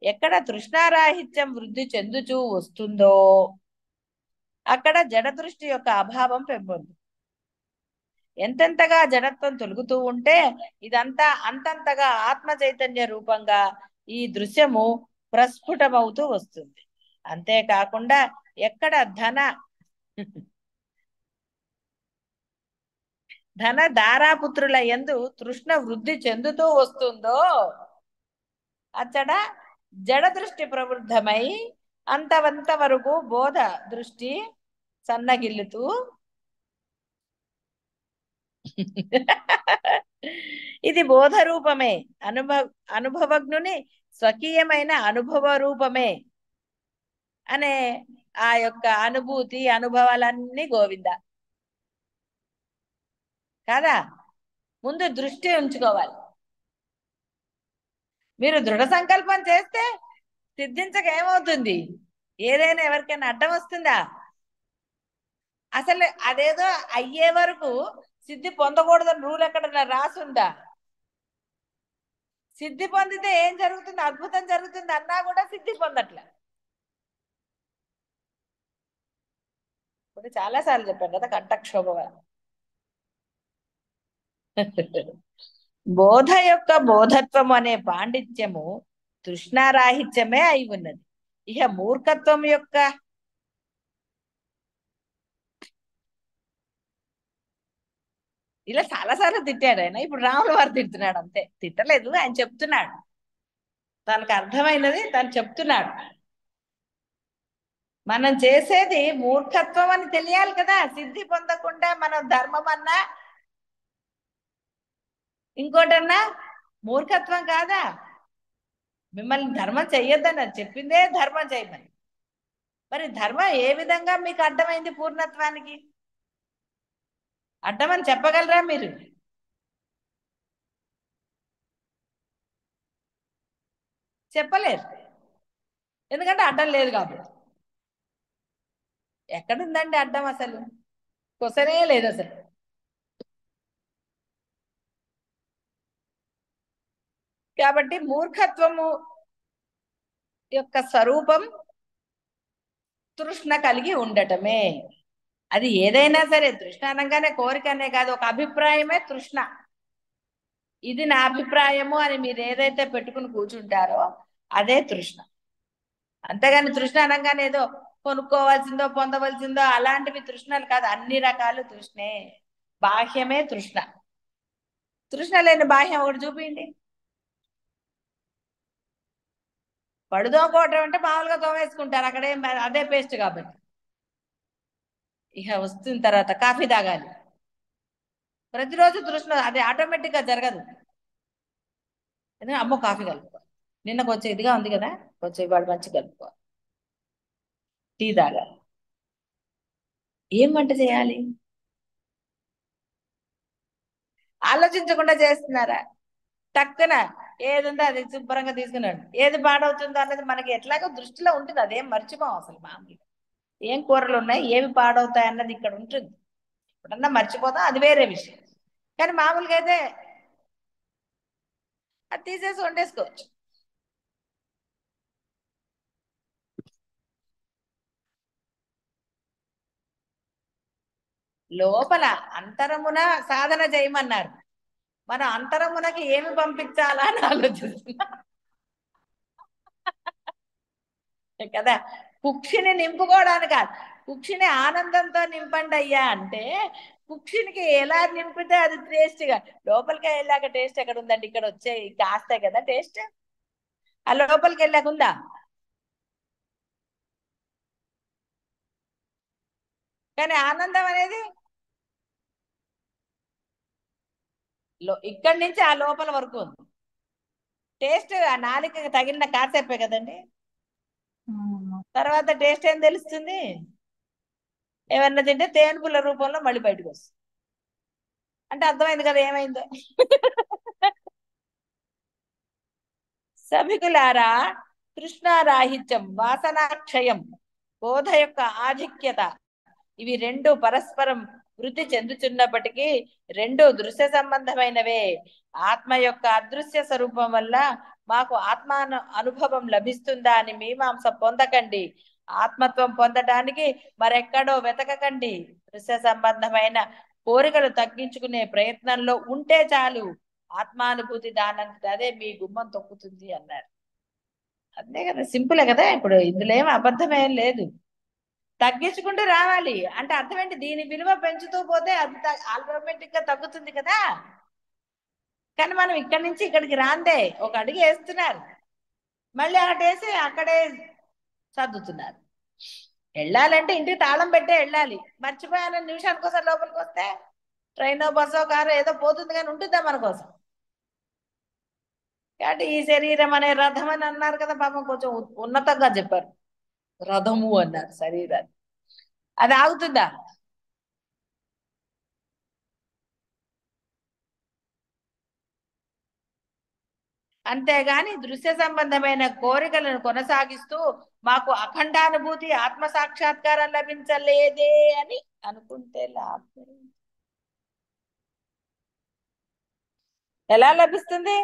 ఎక్కడ తృష్ణారాహిత్యం వృద్ధి చెందుచూ వస్తుందో అక్కడ జడ దృష్టి యొక్క అభావం పెంపొందు. ఎంతెంతగా జడత్వం తొలుగుతూ ఉంటే ఇదంతా అంతంతగా ఆత్మ చైతన్య రూపంగా ఈ దృశ్యము ప్రస్ఫుటమవుతూ వస్తుంది. అంతేకాకుండా ఎక్కడ ధన దారాపుత్రుల యందు తృష్ణ వృద్ధి చెందుతూ వస్తుందో అచ్చట జడ దృష్టి ప్రవృద్ధమై అంతవంత వరకు బోధ దృష్టి సన్నగిల్లుతూ ఇది బోధ రూపమే, అనుభవజ్ఞుని స్వకీయమైన అనుభవ రూపమే అనే ఆ యొక్క అనుభూతి అనుభవాలన్నీ గోవింద కాదా. ముందు దృష్టి ఉంచుకోవాలి. మీరు దృఢ సంకల్పం చేస్తే సిద్ధించక ఏమవుతుంది? ఏదైనా ఎవరికైనా అడ్డం వస్తుందా? అసలు అదేదో అయ్యే వరకు సిద్ధి పొందకూడదని రూల్ ఎక్కడన్నా రాసుందా? సిద్ధి పొందితే ఏం జరుగుతుంది? అద్భుతం జరుగుతుంది అన్నా కూడా సిద్ధి పొందట్లే. ఇప్పుడు చాలా సార్లు చెప్పాను కదా కంఠక్షోభ. బోధ యొక్క బోధత్వం అనే పాండిత్యము తృష్ణారాహిత్యమే అయి ఉన్నది. ఇక మూర్ఖత్వం యొక్క ఇలా చాలాసార్లు తిట్టాడు ఆయన. ఇప్పుడు రాముల వారు తిడుతున్నాడు. అంతే, తిట్టలేదు, ఆయన చెప్తున్నాడు. తనకు అర్థమైనది తను చెప్తున్నాడు. మనం చేసేది మూర్ఖత్వం అని తెలియాలి కదా. సిద్ధి పొందకుండా మనం ధర్మం అన్నా ఇంకోటన్నా మూర్ఖత్వం కాదా? మిమ్మల్ని ధర్మం చెయ్యొద్దని చెప్పిందే ధర్మం చేయమని. మరి ధర్మం ఏ విధంగా మీకు అడ్డమైంది? పూర్ణత్వానికి అడ్డమని చెప్పగలరా మీరు? చెప్పలేరు, ఎందుకంటే అడ్డం లేదు కాబట్టి. ఎక్కడుందండి అడ్డం? అసలు కొసరే లేదు అసలు. కాబట్టి మూర్ఖత్వము యొక్క స్వరూపం తృష్ణ కలిగి ఉండటమే. అది ఏదైనా సరే, తృష్ణ అనగానే కోరికనే కాదు, ఒక అభిప్రాయమే తృష్ణ. ఇది నా అభిప్రాయము అని మీరు ఏదైతే పెట్టుకుని కూర్చుంటారో అదే తృష్ణ. అంతేగాని తృష్ణ అనగానే ఏదో కొనుక్కోవాల్సిందో పొందవలసిందో అలాంటివి తృష్ణలు కాదు. అన్ని రకాలు తృష్ణే. బాహ్యమే తృష్ణ. తృష్ణ లేని బాహ్యం ఒకటి చూపించండి. పడుదోకోవటం అంటే మామూలుగా తోమేసుకుంటారు అక్కడే, అదే పేస్ట్ కాబట్టి. ఇక వస్తున్న తర్వాత కాఫీ తాగాలి, ప్రతిరోజు తృష్ణ, అది ఆటోమేటిక్ గా జరగదు. ఎందుకంటే అమ్మో కాఫీ కలుపుకో, నిన్న కొంచెం ఇదిగా ఉంది కదా, కొంచెం ఇవాళ మంచి కలుపుకో. టీ తాగాలి. ఏం వంట చేయాలి ఆలోచించకుండా చేస్తున్నారా? టక్కున ఏది ఉందో అది శుభ్రంగా తీసుకున్నాడు. ఏది పాడవుతుందో అన్నది మనకి ఎట్లాగో దృష్టిలో ఉంటుంది. అదేం మర్చిపోం అసలు. మామూలుగా ఏం కూరలు ఉన్నాయి, ఏమి పాడవుతాయి అన్నది ఇక్కడ ఉంటుంది. ఇప్పుడన్నా మర్చిపోతాం, అది వేరే విషయం. కానీ మామూలుగా అయితే అది తీసేసి వండేసుకోవచ్చు. లోపల అంతరమున సాధన చేయమన్నారు. మనం అంతరమునకి ఏమి పంపించాలా అని ఆలోచిస్తున్నాం. కదా. కుక్షిని నింపుకోవడానికి కాదు, కుక్షిని ఆనందంతో నింపండి అయ్యా అంటే, కుక్షినికి ఎలా నింపితే అది టేస్ట్గా, లోపలికి వెళ్ళాక టేస్ట్ ఎక్కడ ఉందండి, ఇక్కడ వచ్చే కాస్తే కదా టేస్ట్. ఆ లోపలికి వెళ్ళాక ఉందా? కానీ ఆనందం అనేది ఇక్కడి నుంచి ఆ లోపల వరకు ఉంది. టేస్ట్ ఆ నాలుకకి తగిలిన కాసేపే కదండి, తర్వాత టేస్ట్ ఏం తెలుస్తుంది? ఏమన్నా తింటే తేనుపుల రూపంలో మళ్ళీ బయటకు వస్తుంది. అంటే అర్థమైంది కదా ఏమైందో. సభికులారా, తృష్ణారాహిత్యం, వాసనాక్షయం, బోధ యొక్క ఆధిక్యత, ఇవి రెండు పరస్పరం వృద్ధి చెందుతున్నప్పటికీ రెండు దృశ్య సంబంధమైనవే. ఆత్మ యొక్క అదృశ్య స్వరూపం వల్ల మాకు అనుభవం లభిస్తుందా అని మీమాంస పొందకండి. ఆత్మత్వం పొందటానికి మరెక్కడో వెతకకండి. దృశ్య సంబంధమైన కోరికలు తగ్గించుకునే ప్రయత్నంలో ఉంటే చాలు, ఆత్మానుభూతి దానంతట అదే మీ గుమ్మం తొక్కుతుంది అన్నారు. అంతే కదా, సింపులే కదా. ఇప్పుడు ఇందులో ఏం అబద్ధమేం లేదు. తగ్గించుకుంటూ రావాలి అంటే అర్థం ఏంటి? దీని విలువ పెంచుతూ పోతే అది ఆటోమేటిక్ గా తగ్గుతుంది కదా. కానీ మనం ఇక్కడి నుంచి ఇక్కడికి రాందే, ఒక అడుగు వేస్తున్నారు, మళ్ళీ అటేసి అక్కడే సర్దుతున్నారు. వెళ్ళాలంటే ఇంటికి తాళం పెట్టే వెళ్ళాలి. మర్చిపోయానని నిమిషానికి ఒకసారి లోపలికి వస్తే ట్రైన్ బస్సో కారో ఏదో పోతుంది, కానీ ఉంటుందా మన కోసం? కాబట్టి ఈ శరీరం అనే రథం అని అన్నారు కదా, పాపం కొంచెం ఉన్నతంగా చెప్పారు, రథము అన్నారు శరీరాన్ని. అది ఆగుతుందా? అంతేగాని దృశ్య సంబంధమైన కోరికలను కొనసాగిస్తూ మాకు అఖండానుభూతి, ఆత్మ సాక్షాత్కారం లభించలేదే అని అనుకుంటే లాభం. ఎలా లభిస్తుంది?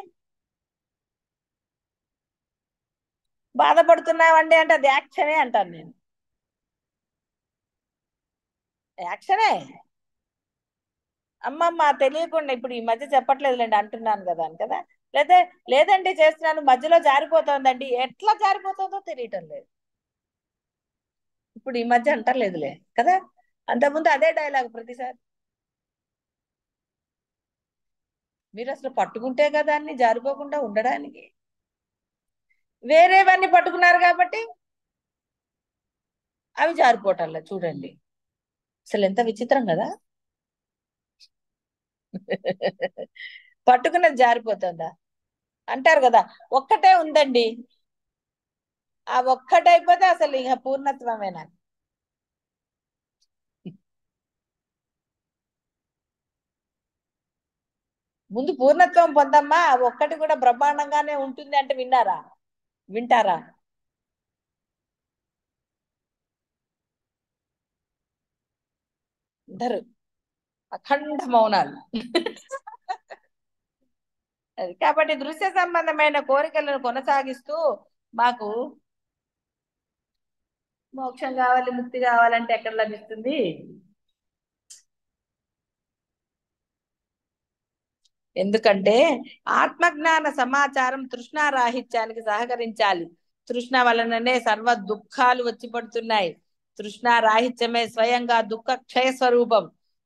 బాధపడుతున్నావండి అంటే అది యాక్షనే అంటాను నేను. యాక్షనే. అమ్మమ్మ తెలియకుండా ఇప్పుడు ఈ మధ్య చెప్పట్లేదులేండి, అంటున్నాను కదా అని కదా. లేదా లేదండి చేస్తున్నాను, మధ్యలో జారిపోతుందండి, ఎట్లా జారిపోతుందో తెలియటం లేదు. ఇప్పుడు ఈ మధ్య అంటలేదులే కదా, అంతకుముందు అదే డైలాగ్ ప్రతిసారి. మీరు అసలు పట్టుకుంటే కదా అన్ని జారిపోకుండా ఉండడానికి. వేరేవన్నీ పట్టుకున్నారు కాబట్టి అవి జారిపోవటంలా చూడండి. అసలు ఎంత విచిత్రం కదా. పట్టుకున్నది జారిపోతుందా అంటారు కదా. ఒక్కటే ఉందండి, ఆ ఒక్కటైపోతే అసలు ఇక పూర్ణత్వమేనా. ముందు పూర్ణత్వం పొందమ్మా, ఆ ఒక్కటి కూడా బ్రహ్మాండంగానే ఉంటుంది అంటే విన్నారా? వింటారా? అందరు అఖండ మౌనాలు. అది కాబట్టి దృశ్య సంబంధమైన కోరికలను కొనసాగిస్తూ మాకు మోక్షం కావాలి, ముక్తి కావాలంటే ఎక్కడ లభిస్తుంది? ఎందుకంటే ఆత్మజ్ఞాన సమాచారం తృష్ణారాహిత్యానికి సహకరించాలి. తృష్ణ వలననే సర్వ దుఃఖాలు వచ్చి పడుతున్నాయి. తృష్ణారాహిత్యమే స్వయంగా దుఃఖ క్షయ స్వరూపం.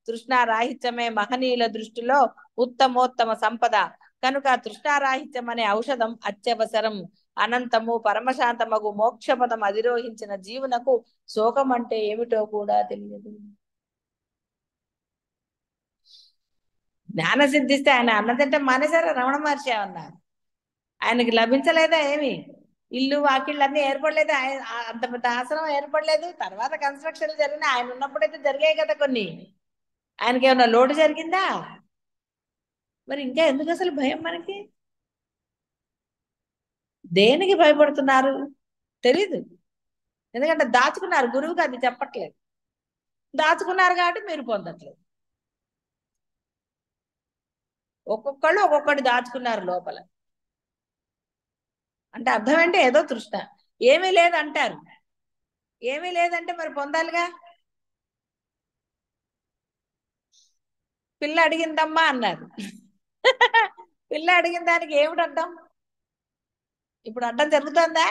తృష్ణారాహిత్యమే మహనీయుల దృష్టిలో ఉత్తమోత్తమ సంపద. కనుక తృష్ణారాహిత్యం అనే ఔషధం అత్యవసరం. అనంతము పరమశాంతమగు మోక్షపదం అధిరోహించిన జీవునకు శోకం అంటే ఏమిటో కూడా తెలియదు. జ్ఞాన సిద్ధిస్తే ఆయన అన్నదంటే మానేశారా రమణ మహర్షి ఏమన్నా? ఆయనకి లభించలేదా ఏమి? ఇల్లు వాకిళ్ళు అన్ని ఏర్పడలేదు, ఆయన అంత పెద్ద ఆశ్రమం ఏర్పడలేదు. తర్వాత కన్స్ట్రక్షన్ జరిగిన ఆయన ఉన్నప్పుడైతే జరిగాయి కదా కొన్ని. ఆయనకి ఏమన్నా లోటు జరిగిందా? మరి ఇంకా ఎందుకు అసలు భయం మనకి? దేనికి భయపడుతున్నారు తెలీదు. ఎందుకంటే దాచుకున్నారు, గురువుకి అది చెప్పట్లేదు. దాచుకున్నారు కాబట్టి మీరు పొందట్లేదు. ఒక్కొక్కళ్ళు ఒక్కొక్కటి దాచుకున్నారు లోపల. అంటే అర్థం ఏంటి? ఏదో తృష్ణ. ఏమీ లేదంటారు. ఏమీ లేదంటే మరి పొందాలిగా. పిల్ల అడిగిందమ్మా అన్నారు. పిల్ల అడిగిన దానికి ఏమిటి అడ్డం? ఇప్పుడు అడ్డం జరుగుతుందా?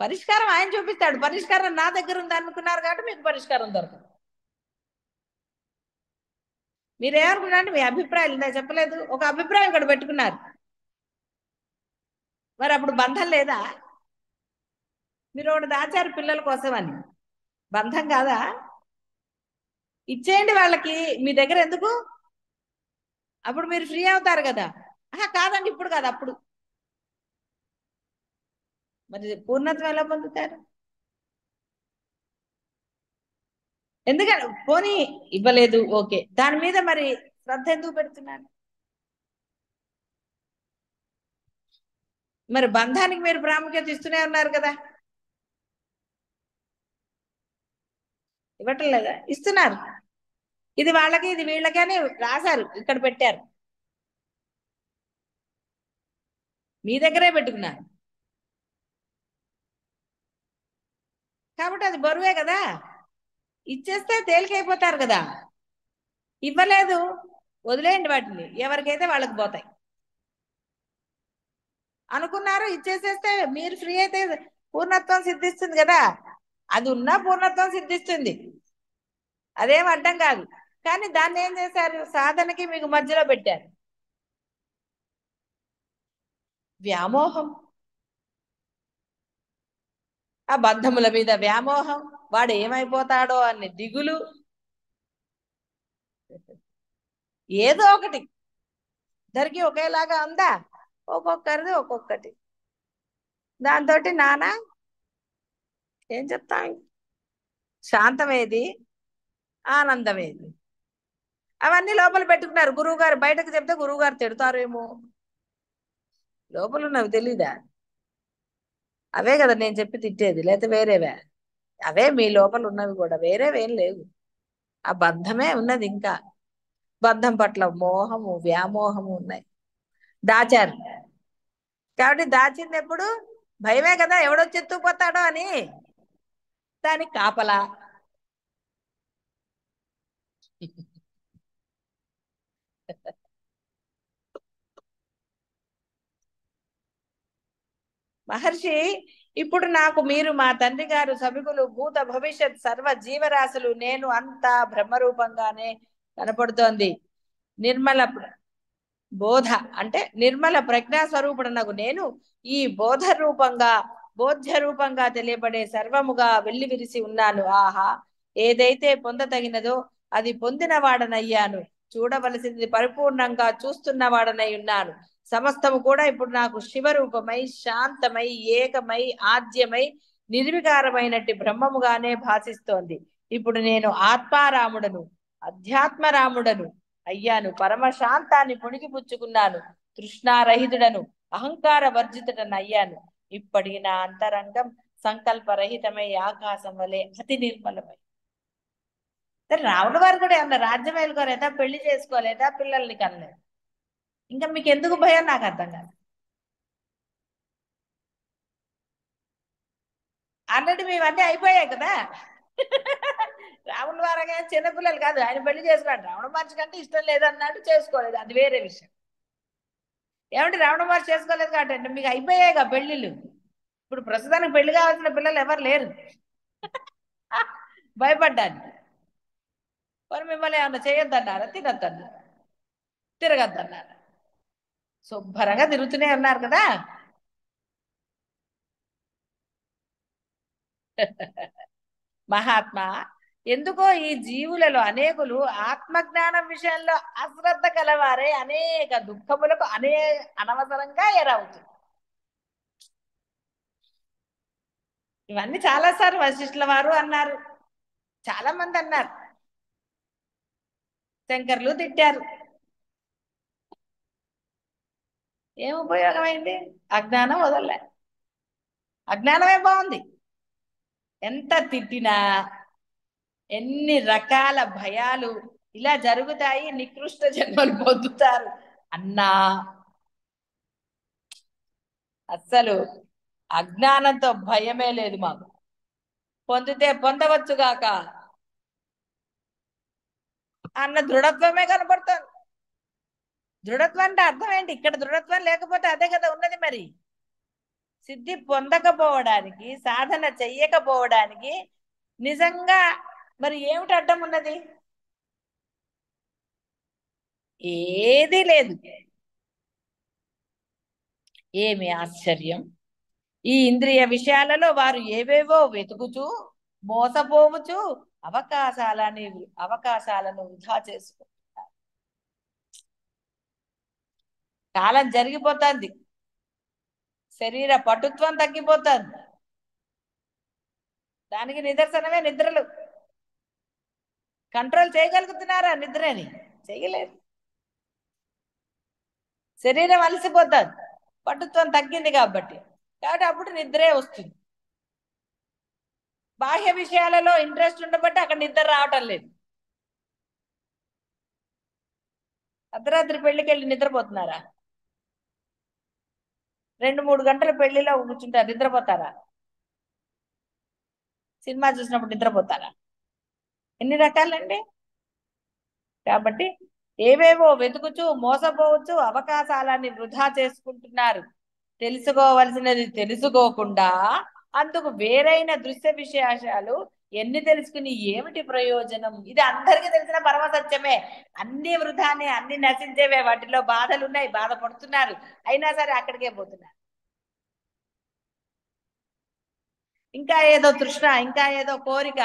పరిష్కారం ఆయన చూపిస్తాడు. పరిష్కారం నా దగ్గర ఉంది అనుకున్నారు కాబట్టి మీకు పరిష్కారం దొరకదు. మీరేమనుకున్నారంటే మీ అభిప్రాయాలు నేను చెప్పలేదు, ఒక అభిప్రాయం ఇక్కడ పెట్టుకున్నారు, మరి అప్పుడు బంధం లేదా? మీరు ఒకటి దాచారు పిల్లల కోసం అని, బంధం కాదా? ఇచ్చేయండి వాళ్ళకి, మీ దగ్గర ఎందుకు? అప్పుడు మీరు ఫ్రీ అవుతారు కదా. కాదండి ఇప్పుడు కాదు అప్పుడు. మరి పూర్ణత్వం ఎలా పొందుతారు? ఎందుకంటే పోనీ ఇవ్వలేదు, ఓకే, దాని మీద మరి శ్రద్ధ ఎందుకు పెడుతున్నారు? మరి బంధానికి మీరు ప్రాముఖ్యత ఇస్తూనే ఉన్నారు కదా. ఇవ్వటం లేదా? ఇస్తున్నారు. ఇది వాళ్ళకి ఇది వీళ్ళకి అని రాశారు, ఇక్కడ పెట్టారు, మీ దగ్గరే పెట్టుకున్నారు కాబట్టి అది బరువే కదా. ఇచ్చేస్తే తేలికైపోతారు కదా. ఇవ్వలేదు, వదిలేయండి వాటిని, ఎవరికైతే వాళ్ళకి పోతాయి. అనుకున్నారు ఇచ్చేసేస్తే మీరు ఫ్రీ అయితే పూర్ణత్వం సిద్ధిస్తుంది కదా. అది ఉన్నా పూర్ణత్వం సిద్ధిస్తుంది, అదేం అడ్డం కాదు. కానీ దాన్ని ఏం చేశారు, సాధనకి మీకు మధ్యలో పెట్టారు. వ్యామోహం, ఆ బంధముల మీద వ్యామోహం, వాడు ఏమైపోతాడో అనే దిగులు, ఏదో ఒకటి ఇద్దరికి ఒకేలాగా ఉందా? ఒక్కొక్కరిది ఒక్కొక్కటి. దాంతో నానా ఏం చెప్తాం, శాంతమేది, ఆనందమేది, అవన్నీ లోపల పెట్టుకున్నారు. గురువు గారు బయటకు చెప్తే గురువు గారు తిడతారేమో, లోపల ఉన్నవి తెలీదా? అవే కదా నేను చెప్పి తిట్టేది, లేకపోతే వేరేవే? అవే మీ లోపల ఉన్నవి కూడా, వేరేవేం లేవు. ఆ బంధమే ఉన్నది. ఇంకా బంధం పట్ల మోహము వ్యామోహము ఉన్నాయి, దాచారు. కాబట్టి దాచింది ఎప్పుడు భయమే కదా, ఎవడొచ్చి ఎత్తుకుపోతాడో అని, దానికి కాపలా. మహర్షి, ఇప్పుడు నాకు మీరు మా తండ్రి గారు సభికులు భూత భవిష్యత్ సర్వ జీవరాశులు నేను అంతా బ్రహ్మరూపంగానే కనపడుతోంది. నిర్మల బోధ అంటే నిర్మల ప్రజ్ఞా స్వరూపుడనగు నేను ఈ బోధ రూపంగా బోధ్య రూపంగా తెలియబడే సర్వముగా వెళ్లి విరిసి ఉన్నాను. ఆహా, ఏదైతే పొందతగినదో అది పొందిన వాడనయ్యాను, చూడవలసింది పరిపూర్ణంగా చూస్తున్న వాడనై ఉన్నాను. సమస్తము కూడా ఇప్పుడు నాకు శివరూపమై శాంతమై ఏకమై ఆద్యమై నిర్వికారమైనట్టి బ్రహ్మముగానే భాసిస్తోంది. ఇప్పుడు నేను ఆత్మారాముడను, అధ్యాత్మరాముడను అయ్యాను. పరమశాంతాన్ని పుణికిపుచ్చుకున్నాను. తృష్ణారహితుడను, అహంకార వర్జితుడను అయ్యాను. ఇప్పటికి నా అంతరంగం సంకల్పరహితమై ఆకాశం వలె అతి నిర్మలమై. రావణ వారు కూడా ఏమన్నా రాజ్యం వెళ్ళుకోలేదా, పెళ్లి చేసుకోలేదా, పిల్లల్ని కనలేదు, ఇంకా మీకు ఎందుకు భయం నాకు అర్థం కాదు. ఆల్రెడీ మేమన్నీ అయిపోయాయి కదా. రావణ వారగా చిన్నపిల్లలు కాదు, ఆయన పెళ్లి చేసుకున్నాడు. రావణ మహర్షి కంటే ఇష్టం లేదన్నాడు, చేసుకోలేదు, అది వేరే విషయం. ఏమంటే రావణ మహర్షి చేసుకోలేదు కాబట్టి మీకు అయిపోయాయిగా పెళ్లిళ్ళు. ఇప్పుడు ప్రస్తుతానికి పెళ్లి కావాల్సిన పిల్లలు ఎవరు లేరు. భయపడ్డాను. మరి మిమ్మల్ని ఏమన్నా చేయొద్దన్నారా, తినొద్దన్నారా, తిరగద్దన్నారా? శుభ్రంగా తిరుగుతూనే ఉన్నారు కదా. మహాత్మా, ఎందుకో ఈ జీవులలో అనేకులు ఆత్మజ్ఞానం విషయంలో అశ్రద్ధ కలవారే అనేక దుఃఖములకు అనవసరంగా ఎరవుతుంది. ఇవన్నీ చాలాసార్లు వశిష్ఠుల వారు అన్నారు, చాలా మంది అన్నారు, శంకర్లు తిట్టారు. ఏం ఉపయోగమైంది? అజ్ఞానం వదలలే, అజ్ఞానమే బాగుంది. ఎంత తిట్టినా, ఎన్ని రకాల భయాలు ఇలా జరుగుతాయి, నికృష్ట జన్మలు పొందుతారు అన్నా అస్సలు అజ్ఞానంతో భయమే లేదు మాకు. పొందితే పొందవచ్చుగాక అన్న దృఢత్వమే కనపడుతుంది. దృఢత్వం అంటే అర్థం ఏంటి? ఇక్కడ దృఢత్వం లేకపోతే అదే కదా ఉన్నది మరి. సిద్ధి పొందకపోవడానికి, సాధన చెయ్యకపోవడానికి నిజంగా మరి ఏమిటి అడ్డం ఉన్నది? ఏదీ లేదు. ఏమి ఆశ్చర్యం! ఈ ఇంద్రియ విషయాలలో వారు ఏవేవో వెతుకుచూ మోసపోవచ్చు, అవకాశాలను వృధా చేసుకుంటున్నారు. కాలం జరిగిపోతుంది, శరీర పటుత్వం తగ్గిపోతుంది. దానికి నిదర్శనమే నిద్రలు. కంట్రోల్ చేయగలుగుతున్నారా నిద్రని? చేయలేరు. శరీరం అలసిపోతుంది, పటుత్వం తగ్గింది కాబట్టి అప్పుడు నిద్రే వస్తుంది. బాహ్య విషయాలలో ఇంట్రెస్ట్ ఉండబట్టి అక్కడ నిద్ర రావటం లేదు. అర్ధరాత్రి పెళ్లికి వెళ్ళి నిద్రపోతున్నారా? 2-3 గంటల పెళ్లిలో కూర్చుంటారు, నిద్రపోతారా? సినిమా చూసినప్పుడు నిద్రపోతారా? ఎన్ని రకాలండి. కాబట్టి ఏవేవో వెతుకుచూ మోసపోవచ్చు, అవకాశాలని వృధా చేసుకుంటున్నారు. తెలుసుకోవలసినది తెలుసుకోకుండా అందుకు వేరైన దృశ్య విశేషాలు ఎన్ని తెలుసుకుని ఏమిటి ప్రయోజనం? ఇది అందరికీ తెలిసిన పరమ సత్యమే. అన్ని వృధానే, అన్ని నశించేవే. వాటిలో బాధలు ఉన్నాయి, బాధపడుతున్నారు, అయినా సరే అక్కడికే పోతున్నారు. ఇంకా ఏదో తృష్ణ, ఇంకా ఏదో కోరిక,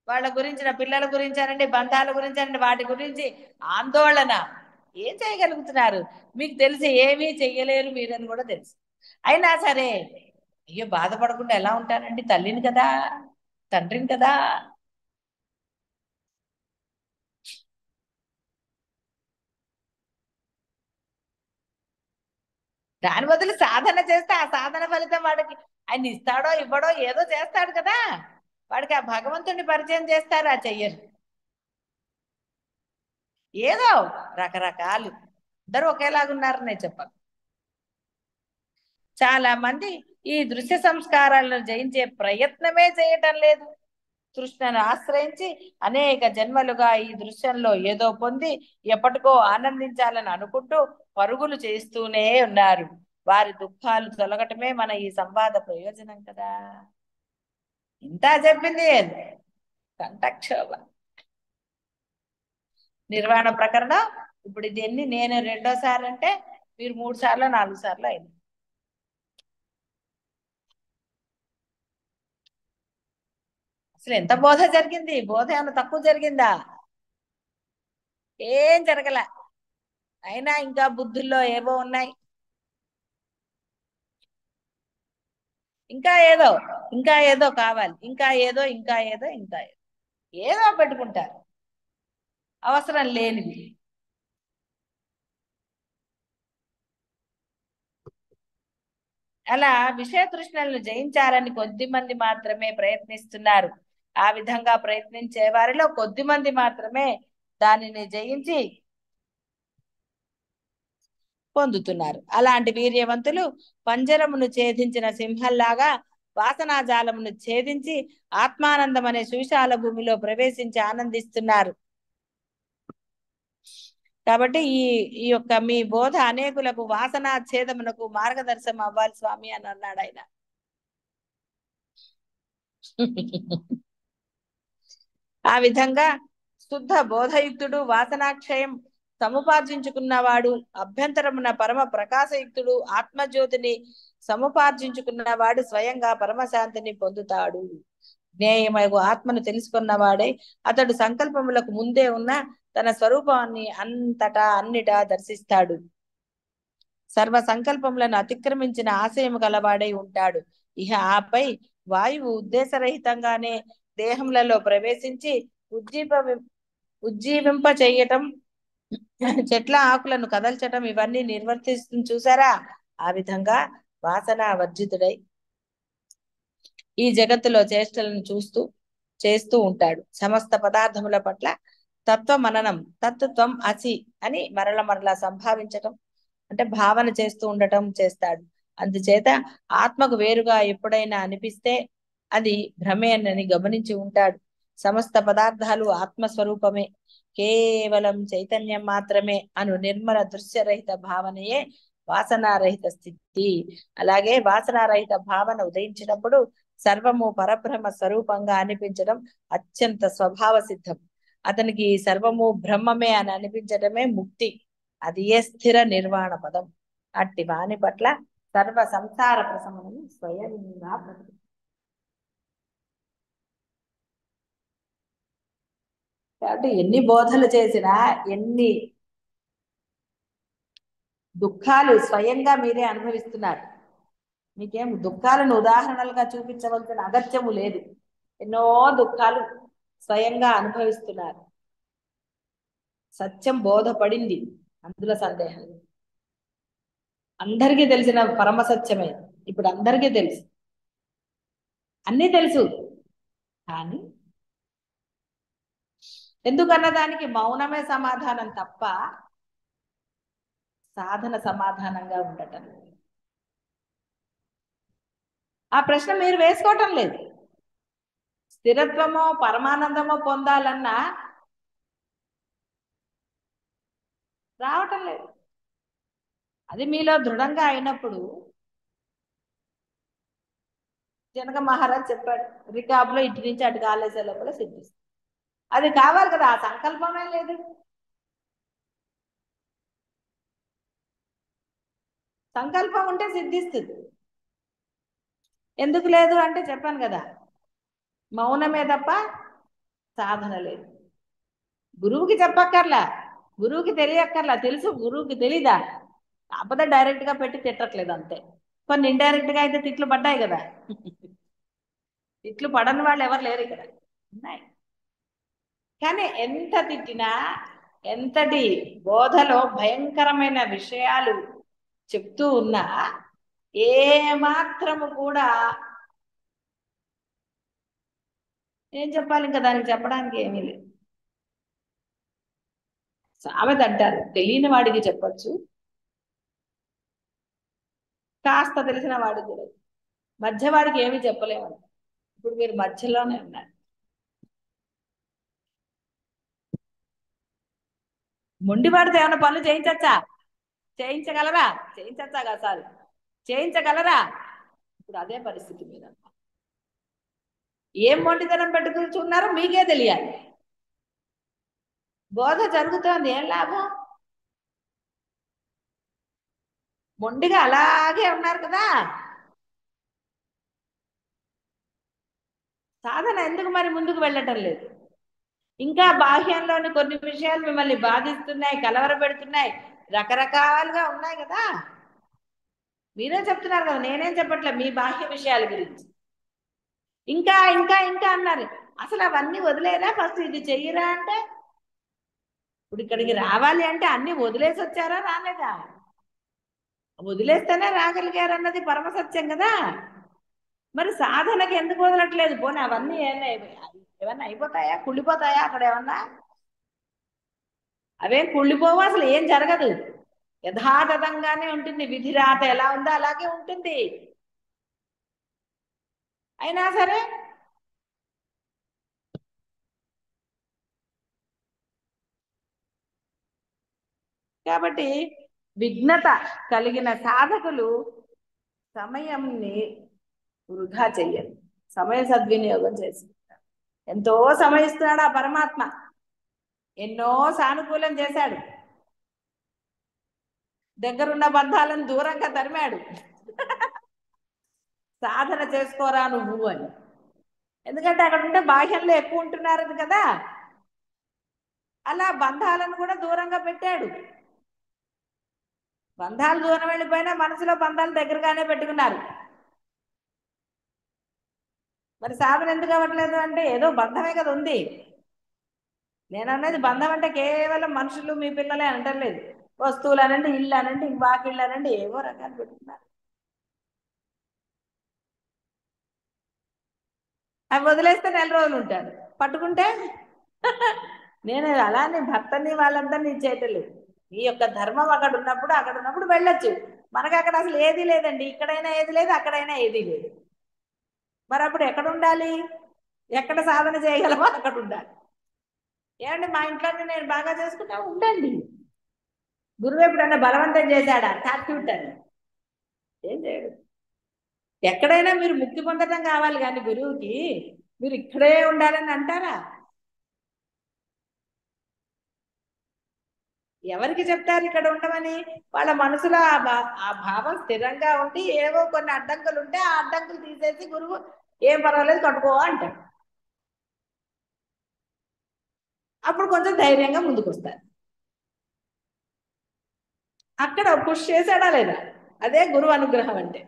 వాళ్ళ గురించిన, పిల్లల గురించి అనండి, బంధాల గురించి అనండి, వాటి గురించి ఆందోళన. ఏం చేయగలుగుతున్నారు? మీకు తెలిసి ఏమీ చెయ్యలేరు మీరని కూడా తెలుసు, అయినా సరే అయ్యో బాధపడకుండా ఎలా ఉంటానండి, తల్లిని కదా, తండ్రిని కదా. దాని బదులు సాధన చేస్తే ఆ సాధన ఫలితం వాడికి ఆయన ఇస్తాడో ఇవ్వడో ఏదో చేస్తాడు కదా. వాడికి ఆ భగవంతుడిని పరిచయం చేస్తారా? చెయ్యరు. ఏదో రకరకాలు, అందరూ ఒకేలాగున్నారు నేను చెప్పను. చాలా మంది ఈ దృశ్య సంస్కారాలను జయించే ప్రయత్నమే చేయటం లేదు. తృష్ణను ఆశ్రయించి అనేక జన్మలుగా ఈ దృశ్యంలో ఏదో పొంది ఎప్పటికో ఆనందించాలని అనుకుంటూ పరుగులు చేస్తూనే ఉన్నారు. వారి దుఃఖాలు తొలగటమే మన ఈ సంవాద ప్రయోజనం కదా. ఇంత చెప్పింది కంఠక్షోభ నిర్వాణ ప్రకరణం. ఇప్పుడు దీన్ని నేను 2వ సారి అంటే మీరు 3 సార్లు 4 సార్లు అయింది. అసలు ఎంత బోధ జరిగింది? బోధ ఏమైనా తక్కువ జరిగిందా? ఏం జరగల. అయినా ఇంకా బుద్ధుల్లో ఏవో ఉన్నాయి, ఇంకా ఏదో, ఇంకా ఏదో కావాలి, ఇంకా ఏదో, ఇంకా ఏదో, ఇంకా ఏదో, ఏదో పెట్టుకుంటారు అవసరం లేనివి. అలా విషయ తృష్ణలను జయించాలని కొద్ది మంది మాత్రమే ప్రయత్నిస్తున్నారు. ఆ విధంగా ప్రయత్నించే వారిలో కొద్ది మంది మాత్రమే దానిని జయించి పొందుతున్నారు. అలాంటి వీర్యవంతులు పంజరమును ఛేదించిన సింహంలాగా వాసనాజాలమును ఛేదించి ఆత్మానందం అనే సువిశాల భూమిలో ప్రవేశించి ఆనందిస్తున్నారు. కాబట్టి ఈ యొక్క మీ బోధ అనేకులకు వాసనా ఛేదమునకు మార్గదర్శనం అవ్వాలి స్వామి అని అన్నాడు ఆయన. ఆ విధంగా శుద్ధ బోధయుక్తుడు, వాసనాక్షయం సముపార్జించుకున్నవాడు, అభ్యంతరమున పరమ ప్రకాశయుక్తుడు, ఆత్మజ్యోతిని సముపార్జించుకున్నవాడు స్వయంగా పరమశాంతిని పొందుతాడు. జ్ఞేయమగు ఆత్మను తెలుసుకున్నవాడే అతడు సంకల్పములకు ముందే ఉన్న తన స్వరూపాన్ని అంతటా అన్నిటా దర్శిస్తాడు. సర్వ సంకల్పములను అతిక్రమించిన ఆశయము గలవాడై ఉంటాడు. ఇహ ఆపై వాయువు ఉద్దేశరహితంగానే దేహములలో ప్రవేశించి ఉజ్జీవింప చేయటం, చెట్ల ఆకులను కదల్చటం ఇవన్నీ నిర్వర్తిస్తుంది చూసారా. ఆ విధంగా వాసన వర్జితుడై ఈ జగత్తులో చేష్టలను చేస్తూ ఉంటాడు. సమస్త పదార్థముల పట్ల తత్వ మననం, తత్వం అసి అని మరల సంభావించటం అంటే భావన చేస్తూ ఉండటం చేస్తాడు. అందుచేత ఆత్మకు వేరుగా ఎప్పుడైనా అనిపిస్తే అది భ్రమేనని గమనించి ఉంటాడు. సమస్త పదార్థాలు ఆత్మస్వరూపమే, కేవలం చైతన్యం మాత్రమే అను నిర్మల దృశ్యరహిత భావనయే వాసనారహిత స్థితి. అలాగే వాసనారహిత భావన ఉదయించినప్పుడు సర్వము పరబ్రహ్మ స్వరూపంగా అనిపించడం అత్యంత స్వభావ సిద్ధం. అతనికి సర్వము బ్రహ్మమే అని అనిపించడమే ముక్తి. అది ఏ స్థిర నిర్వాణ పదం. అట్టి వాని పట్ల సర్వ సంసార ప్రశమనము స్వయంగా ప్రకటిస్తుంది. కాబట్టి ఎన్ని బోధలు చేసినా, ఎన్ని దుఃఖాలు స్వయంగా మీరే అనుభవిస్తున్నారు. మీకేం దుఃఖాలను ఉదాహరణలుగా చూపించవలసిన అగత్యము లేదు. ఎన్నో దుఃఖాలు స్వయంగా అనుభవిస్తున్నారు. సత్యం బోధపడింది, అందులో సందేహం లేదు. అందరికీ తెలిసిన పరమ సత్యమే. ఇప్పుడు అందరికీ తెలుసు, అన్నీ తెలుసు. కానీ ఎందుకన్న దానికి మౌనమే సమాధానం తప్ప సాధన సమాధానంగా ఉండటం లేదు. ఆ ప్రశ్న మీరు వేసుకోవటం లేదు. స్థిరత్వమో పరమానందమో పొందాలన్నా రావటం లేదు. అది మీలో దృఢంగా అయినప్పుడు జనక మహారాజ్ చెప్పాడు, రికాబ్లో ఇటు నుంచి అటు కాలేసే లోపల సిద్ధిస్తుంది. అది కావాలి కదా, ఆ సంకల్పమే లేదు. సంకల్పం ఉంటే సిద్ధిస్తుంది. ఎందుకు లేదు అంటే చెప్పాను కదా, మౌనమే తప్ప సాధన లేదు. గురువుకి చెప్పక్కర్లా, గురువుకి తెలియక్కర్లా, తెలుసు గురువుకి తెలీదా, కాకపోతే డైరెక్ట్ గా పెట్టి తిట్టట్లేదు అంతే. కొన్ని ఇండైరెక్ట్ గా అయితే తిట్లు పడ్డాయి కదా. తిట్లు పడని వాళ్ళు ఎవరు లేరు ఇక్కడ, ఉన్నాయి. కానీ ఎంత తిట్టినా, ఎంతటి బోధలో భయంకరమైన విషయాలు చెప్తూ ఉన్నా ఏ మాత్రము కూడా ఏం చెప్పాలి, ఇంకా దానికి చెప్పడానికి ఏమీ లేదు. సామెత అంటారు, తెలియని వాడికి చెప్పచ్చు, కాస్త తెలిసిన వాడికి తెలియదు, మధ్యవాడికి ఏమీ చెప్పలేము. ఇప్పుడు మీరు మధ్యలోనే ఉన్నారు. మొండివాడితో ఏమైనా పనులు చేయించచ్చా? చేయించగలరా? చేయించచ్చా కదా సార్, చేయించగలరా? ఇప్పుడు అదే పరిస్థితి మీద. ఏం మొండితనం పెట్టుకుంటున్నారో మీకే తెలియాలి. బోధ జరుగుతోంది, ఏం లాభం? మొండిగా అలాగే ఉన్నారు కదా. సాధన ఎందుకు మరి ముందుకు వెళ్ళటం లేదు? ఇంకా బాహ్యంలోని కొన్ని విషయాలు మిమ్మల్ని బాధిస్తున్నాయి, కలవరపెడుతున్నాయి, రకరకాలుగా ఉన్నాయి కదా. మీరే చెప్తున్నారు కదా, నేనేం చెప్పట్లే మీ బాహ్య విషయాల గురించి. ఇంకా ఇంకా ఇంకా అన్నారు. అసలు అవన్నీ వదిలేరా? ఫస్ట్ ఇది చెయ్యరా అంటే, ఇప్పుడు ఇక్కడికి రావాలి అంటే అన్ని వదిలేసి వచ్చారా, రాలేదా? వదిలేస్తేనే రాగలిగారు అన్నది పరమసత్యం కదా. మరి సాధనకి ఎందుకు వదలట్లేదు? పోనీ అవన్నీ ఏమన్నా అయిపోతాయా, కుళ్ళిపోతాయా అక్కడ ఏమన్నా? అవేం కుళ్ళిపోవు, అసలు ఏం జరగదు, యథాతథంగానే ఉంటుంది. విధిరాత ఎలా ఉందో అలాగే ఉంటుంది. అయినా సరే కాబట్టి విఘ్నత కలిగిన సాధకులు సమయంని వృధా చెయ్యరు, సమయ సద్వినియోగం చేసి ఎంతో సమయిస్తున్నాడు ఆ పరమాత్మ. ఎన్నో సానుకూలం చేశాడు, దగ్గరున్న బంధాలను దూరంగా తరిమాడు. సాధన చేసుకోరా నువ్వు అని. ఎందుకంటే అక్కడ ఉంటే బాహ్యంలో ఎక్కువ ఉంటున్నారు కదా, అలా బంధాలను కూడా దూరంగా పెట్టాడు. బంధాలు దూరం వెళ్ళిపోయినా మనసులో బంధాలు దగ్గరగానే పెట్టుకున్నారు. మరి సాధన ఎందుకు అవ్వట్లేదు అంటే, ఏదో బంధమే కదా ఉంది. నేను అన్నది బంధం అంటే కేవలం మనుషులు, మీ పిల్లలే అంటలేదు. వస్తువులు అనండి, ఇల్లు అనండి, వాకిళ్ళు అనండి, ఏవో రకాలు పెట్టుకున్నారు. అవి వదిలేస్తే నెల రోజులు ఉంటారు, పట్టుకుంటే నేను అలానే భర్తని వాళ్ళందరినీ చేయటలేదు. మీ యొక్క ధర్మం అక్కడ ఉన్నప్పుడు వెళ్ళొచ్చు. మనకు అక్కడ అసలు ఏది లేదండి, ఇక్కడైనా ఏది లేదు, అక్కడైనా ఏది లేదు. మరి అప్పుడు ఎక్కడ ఉండాలి? ఎక్కడ సాధన చేయగలమో అక్కడ ఉండాలి. ఏమండి మా ఇంట్లోనే నేను బాగా చేసుకుంటా, ఉండండి. గురువు ఎప్పుడన్నా బలవంతం చేశాడా టాక్యూట్ అని? ఏం చేయడు. ఎక్కడైనా మీరు ముక్తి పొందడం కావాలి కానీ గురువుకి మీరు ఇక్కడే ఉండాలని అంటారా? ఎవరికి చెప్తారు ఇక్కడ ఉండమని? వాళ్ళ మనసులో ఆ భావం స్థిరంగా ఉండి ఏవో కొన్ని అడ్డంకులు ఉంటే ఆ అడ్డంకులు తీసేసి గురువు ఏం పర్వాలేదు కట్టుకో అంటాడు. అప్పుడు కొంచెం ధైర్యంగా ముందుకు వస్తారు. అక్కడ పుష్ చేశాడా లేదా? అదే గురువు అనుగ్రహం అంటే.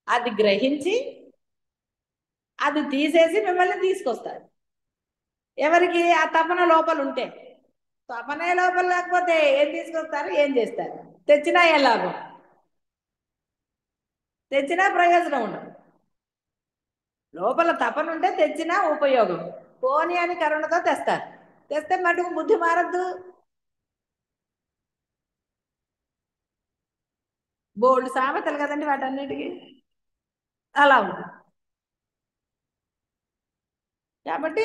అది గ్రహించి అది తీసేసి మిమ్మల్ని తీసుకొస్తారు. ఎవరికి ఆ తపన లోపల ఉంటే. తపనే లోపల లేకపోతే ఏం తీసుకొస్తారు, ఏం చేస్తారు? తెచ్చినా ఏం లాభం? తెచ్చినా ప్రయోజనం ఉండదు. లోపల తపన ఉంటే తెచ్చినా ఉపయోగం. పోని అని కరుణతో తెస్తారు. తెస్తే మటుకు బుద్ధి మారద్దు. బోల్డ్ సామెతలు కదండి వాటన్నిటికీ. అలా ఉంది. కాబట్టి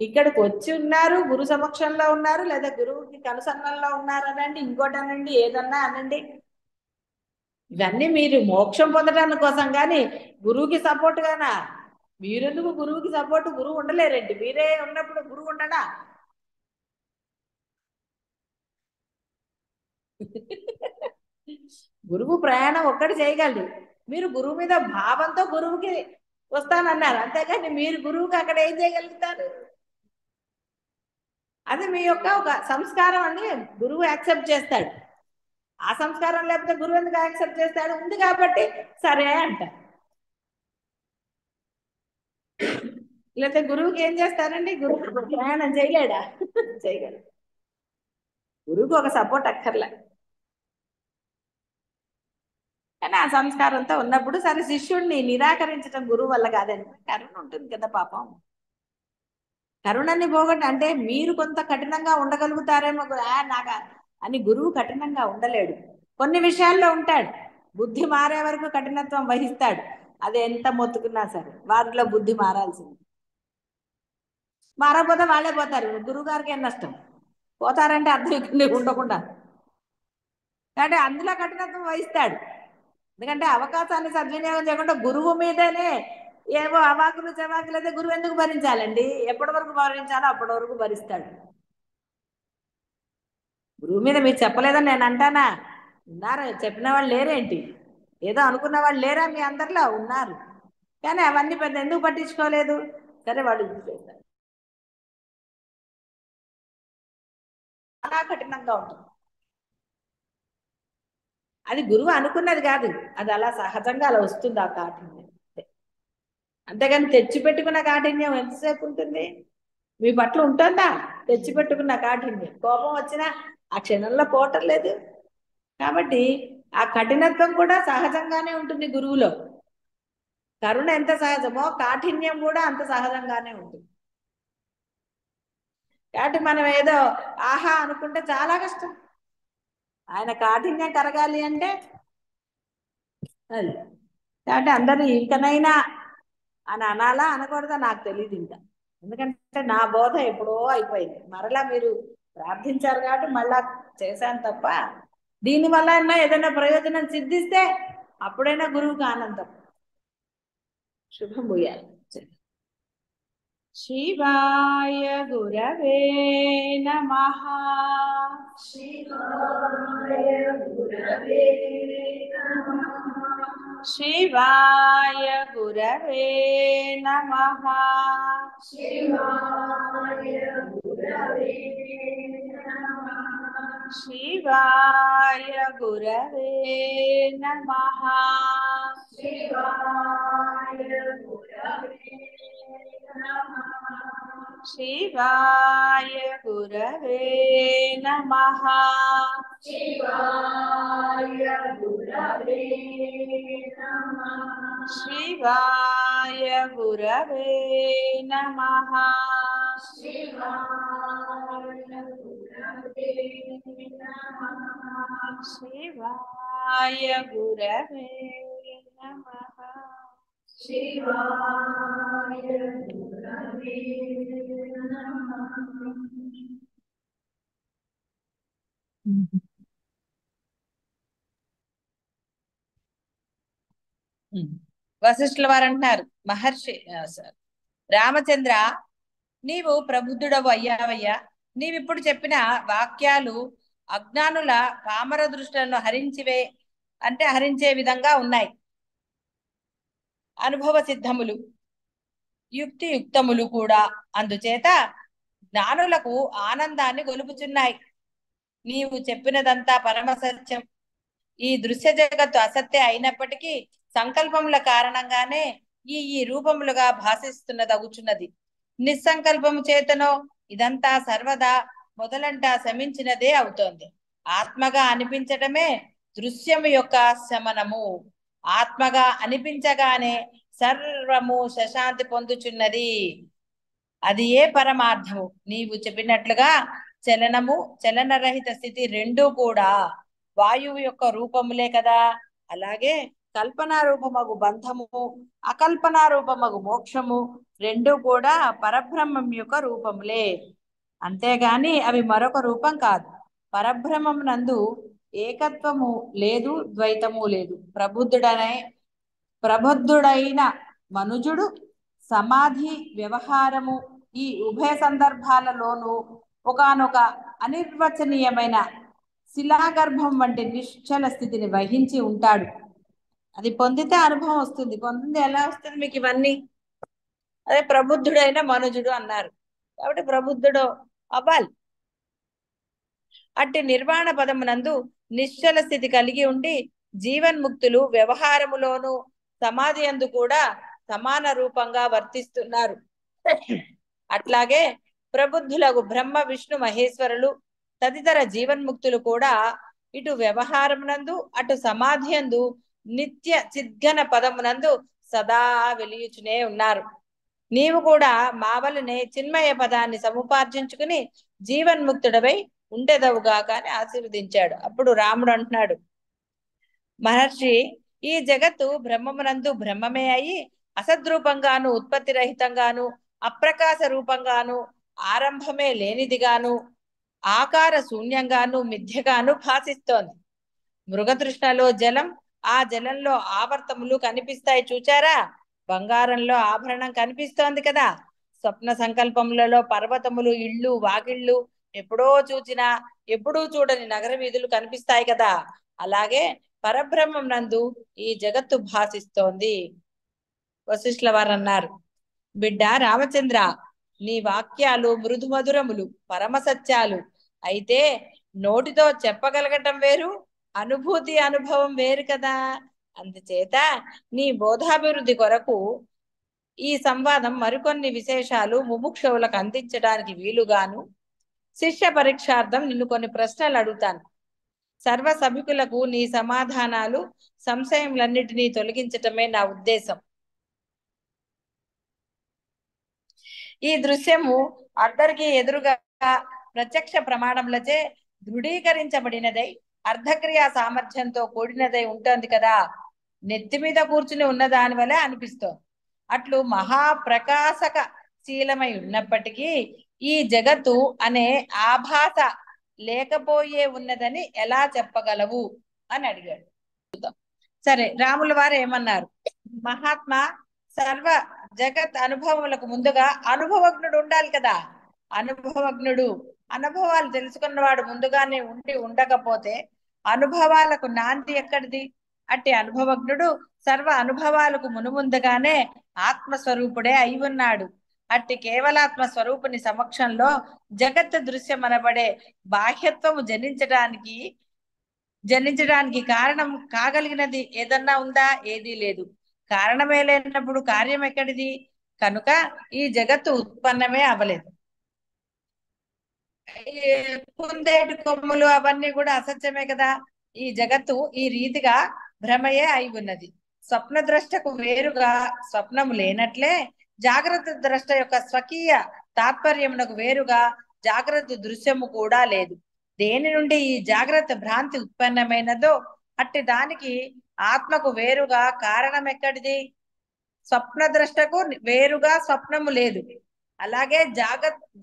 ఇక్కడికి వచ్చి ఉన్నారు, గురు సమక్షంలో ఉన్నారు, లేదా గురువుకి కనుసన్నల్లో ఉన్నారు అనండి, ఇంకోటి అనండి, ఏదన్నా అనండి. ఇవన్నీ మీరు మోక్షం పొందడానికి కోసం కానీ గురువుకి సపోర్ట్ గానా? మీరెందుకు గురువుకి సపోర్ట్? గురువు ఉండలేరండి. మీరే ఉన్నప్పుడు గురువు ఉండడా? గురువు ప్రయాణం ఒక్కటి చేయగలరు. మీరు గురువు మీద భావంతో గురువుకి వస్తానన్నారు, అంతేగాని మీరు గురువుకి అక్కడ ఏం చేయగలుగుతారు? అది మీ యొక్క ఒక సంస్కారం అని గురువు యాక్సెప్ట్ చేస్తాడు. ఆ సంస్కారం లేకపోతే గురువు ఎందుకు యాక్సెప్ట్ చేస్తాడు? ఉంది కాబట్టి సరే అంటారు. లేకపోతే గురువుకి ఏం చేస్తారండి? గురువు ప్రయాణం చేయలేడా? చేయగలడు. గురువుకి ఒక సపోర్ట్ అక్కర్లే. కానీ ఆ సంస్కారంతో ఉన్నప్పుడు సరే శిష్యుడిని నిరాకరించడం గురువు వల్ల కాదండి. కరుణ ఉంటుంది కదా పాపం. కరుణని పోగొట్టి అంటే మీరు కొంత కఠినంగా ఉండగలుగుతారేమో నాగా అని గురువు కఠినంగా ఉండలేడు. కొన్ని విషయాల్లో ఉంటాడు. బుద్ధి మారే వరకు కఠినత్వం వహిస్తాడు. అది ఎంత మొత్తుకున్నా సరే వారిలో బుద్ధి మారాల్సింది. మారకపోతే వాళ్ళే పోతారు. గురువు గారికి ఏం నష్టం? పోతారంటే అర్థం ఇక్కడ ఉండకుండా. కాబట్టి అందులో కఠినత్వం వహిస్తాడు. ఎందుకంటే అవకాశాన్ని సద్వినియోగం చేయకుండా గురువు మీదనే ఏవో అవాకులు చవాకులు అయితే గురువు ఎందుకు భరించాలండి? ఎప్పటి వరకు భరించాలో అప్పటి వరకు భరిస్తాడు. గురువు మీద మీరు చెప్పలేదని నేను అంటానా? ఉన్నారు, చెప్పిన వాళ్ళు లేరేంటి? ఏదో అనుకున్న వాళ్ళు లేరా? మీ అందరిలో ఉన్నారు. కానీ అవన్నీ పెద్ద ఎందుకు పట్టించుకోలేదు? సరే వాళ్ళు చేస్తారు. చాలా కఠినంగా ఉంటుంది. అది గురువు అనుకున్నది కాదు. అది అలా సహజంగా అలా వస్తుంది ఆ కాఠిన్యం. అంతేగాని తెచ్చిపెట్టుకున్న కాఠిన్యం ఎంతసేపు ఉంటుంది? మీ పట్ల ఉంటుందా తెచ్చిపెట్టుకున్న కాఠిన్యం? కోపం వచ్చినా ఆ క్షణంలో పోవటం లేదు. కాబట్టి ఆ కఠినత్వం కూడా సహజంగానే ఉంటుంది గురువులో. కరుణ ఎంత సహజమో కాఠిన్యం కూడా అంత సహజంగానే ఉంటుంది. కాబట్టి మనం ఏదో ఆహా అనుకుంటే చాలా కష్టం. ఆయన కాఠిన్యం కరగాలి అంటే అది. కాబట్టి అందరూ ఇంకనైనా అని అనాలా అనకూడదా నాకు తెలియదు ఇంకా. ఎందుకంటే నా బోధ ఎప్పుడో అయిపోయింది. మరలా మీరు ప్రార్థించారు కాబట్టి మళ్ళా చేశాను తప్ప దీనివల్ల ఏదైనా ప్రయోజనం సిద్ధిస్తే అప్పుడైనా గురువుకి ఆనందం. శుభం భూయాలి. శివాయ గురవే నమః. శివాయ గురవే నమః. శివాయ గురవే నమః. శివాయ గురవే నమః. శివాయ గురవే నమః. శివాయ గురవే నమః. శివాయ గురవే నమః. శివాయ గురవే నమః. శివాయ గురవే నమః. శివాయ గురవే నమః. శివాయ గురవే నమః. శివాయ గురవే నమః. వశిష్ఠుల వారు అంటున్నారు, మహర్షి రామచంద్ర, నీవు ప్రబుద్ధుడవు అయ్యావయ్యా. నీవిప్పుడు చెప్పిన వాక్యాలు అజ్ఞానుల పామర దృష్టిలను హరించే విధంగా ఉన్నాయి. అనుభవ సిద్ధములు, యుక్తియుక్తములు కూడా. అందుచేత జ్ఞానులకు ఆనందాన్ని గొలుపుచున్నాయి. నీవు చెప్పినదంతా పరమ సత్యం. ఈ దృశ్య జగత్తు అసత్య అయినప్పటికీ సంకల్పముల కారణంగానే ఈ రూపములుగా భాషిస్తున్నదగుచున్నది. నిస్సంకల్పము చేతనో ఇదంతా సర్వదా మొదలంటా శమించినదే అవుతోంది. ఆత్మగా అనిపించటమే దృశ్యము యొక్క శమనము. ఆత్మగా అనిపించగానే సర్వము శశాంతి పొందుచున్నది. అది ఏ పరమార్థము. నీవు చెప్పినట్లుగా చలనము, చలనరహిత స్థితి రెండూ కూడా వాయువు యొక్క రూపములే కదా. అలాగే కల్పనా రూపమగు బంధము, అకల్పనా రూపమగు మోక్షము రెండు కూడా పరబ్రహ్మం యొక్క రూపములే. అంతేగాని అవి మరొక రూపం కాదు. పరబ్రహ్మం నందు ఏకత్వము లేదు, ద్వైతము లేదు. ప్రబుద్ధుడైన మనుజుడు సమాధి వ్యవహారము ఈ ఉభయ సందర్భాలలోనూ ఒకానొక అనిర్వచనీయమైన శిలాగర్భం వంటి నిశ్చల స్థితిని వహించి ఉంటాడు. అది పొందితే అనుభవం వస్తుంది. పొందింది ఎలా వస్తుంది మీకు ఇవన్నీ? అదే ప్రబుద్ధుడైన మనుజుడు అన్నారు కాబట్టి ప్రబుద్ధుడు అవ్వాలి. అట్టి నిర్వాణ పదమునందు నిశ్చల స్థితి కలిగి ఉండి జీవన్ముక్తులు వ్యవహారములోను సమాధి యందు కూడా సమాన రూపంగా వర్తిస్తున్నారు. అట్లాగే ప్రబుద్ధులకు బ్రహ్మ విష్ణు మహేశ్వరులు తదితర జీవన్ముక్తులు కూడా ఇటు వ్యవహారమునందు అటు సమాధి యందు నిత్య చిద్ఘన పదమునందు సదా వెలియుచునే ఉన్నారు. నీవు కూడా మా వలనే చిన్మయ పదాన్ని సముపార్జించుకుని జీవన్ముక్తుడవై ఉండేదవుగాక అని ఆశీర్వదించాడు. అప్పుడు రాముడు అంటున్నాడు, మహర్షి, ఈ జగత్తు బ్రహ్మమునందు బ్రహ్మమే అయి అసద్రూపంగాను ఉత్పత్తి రహితంగాను అప్రకాశ రూపంగాను ఆరంభమే లేనిదిగాను ఆకార శూన్యంగాను మిథ్యగాను భాసిస్తోంది. మృగతృష్ణలో జలం, ఆ జలంలో ఆవర్తములు కనిపిస్తాయి చూచారా? బంగారంలో ఆభరణం కనిపిస్తోంది కదా. స్వప్న సంకల్పములలో పర్వతములు, ఇళ్ళు, వాకిళ్ళు, ఎప్పుడో చూచినా ఎప్పుడూ చూడని నగర వీధులు కనిపిస్తాయి కదా. అలాగే పరబ్రహ్మం నందు ఈ జగత్తు భాసిస్తోంది. వశిష్ఠుల వారు అన్నారు, బిడ్డ రామచంద్ర, నీ వాక్యాలు మృదు మధురములు, పరమ సత్యాలు. అయితే నోటితో చెప్పగలగటం వేరు, అనుభూతి అనుభవం వేరు కదా. అందుచేత నీ బోధాభివృద్ధి కొరకు ఈ సంవాదం మరికొన్ని విశేషాలు ముముక్షువులకు అందించడానికి వీలుగాను శిష్య పరీక్షార్థం నిన్ను కొన్ని ప్రశ్నలు అడుగుతాను. సర్వ సభికులకు నీ సమాధానాలు సంశయములన్నిటినీ తొలగించటమే నా ఉద్దేశం. ఈ దృశ్యము అందరికీ ఎదురుగా ప్రత్యక్ష ప్రమాణములచే దృఢీకరించబడినదై అర్ధక్రియా సామర్థ్యంతో కూడినదై ఉంటుంది కదా. నెత్తి మీద కూర్చుని ఉన్న దాని వలె అనిపిస్తోంది. అట్లు మహాప్రకాశక శీలమై ఉన్నప్పటికీ ఈ జగత్తు అనే ఆభాస లేకపోయే ఉన్నదని ఎలా చెప్పగలవు అని అడిగాడు. సరే, రాముల వారు ఏమన్నారు? మహాత్మా, సర్వ జగత్ అనుభవములకు ముందుగా అనుభవజ్ఞుడు ఉండాలి కదా. అనుభవాలు తెలుసుకున్నవాడు ముందుగానే ఉండకపోతే అనుభవాలకు నాంది ఎక్కడిది? అట్టి అనుభవజ్ఞుడు సర్వ అనుభవాలకు మునుముందుగానే ఆత్మస్వరూపుడే అయి ఉన్నాడు. అట్టి కేవలాత్మ స్వరూపుని సమక్షంలో జగత్ దృశ్యం అనబడే బాహ్యత్వము జనించడానికి కారణం కాగలిగినది ఏదన్నా ఉందా? ఏదీ లేదు. కారణమే లేనప్పుడు కార్యం ఎక్కడిది? కనుక ఈ జగత్తు ఉత్పన్నమే అవలేదు. కుందేటి కొమ్ములు అవన్నీ కూడా అసత్యమే కదా. ఈ జగత్తు ఈ రీతిగా భ్రమయే అయి ఉన్నది. స్వప్న ద్రష్టకు వేరుగా స్వప్నము లేనట్లే జాగ్రత్త ద్రష్ట యొక్క స్వకీయ తాత్పర్యమునకు వేరుగా జాగ్రత్త దృశ్యము కూడా లేదు. దేని నుండి ఈ జాగ్రత్త భ్రాంతి ఉత్పన్నమైనదో అట్టి దానికి ఆత్మకు వేరుగా కారణం ఎక్కడిది? స్వప్న ద్రష్టకు వేరుగా స్వప్నము లేదు. అలాగే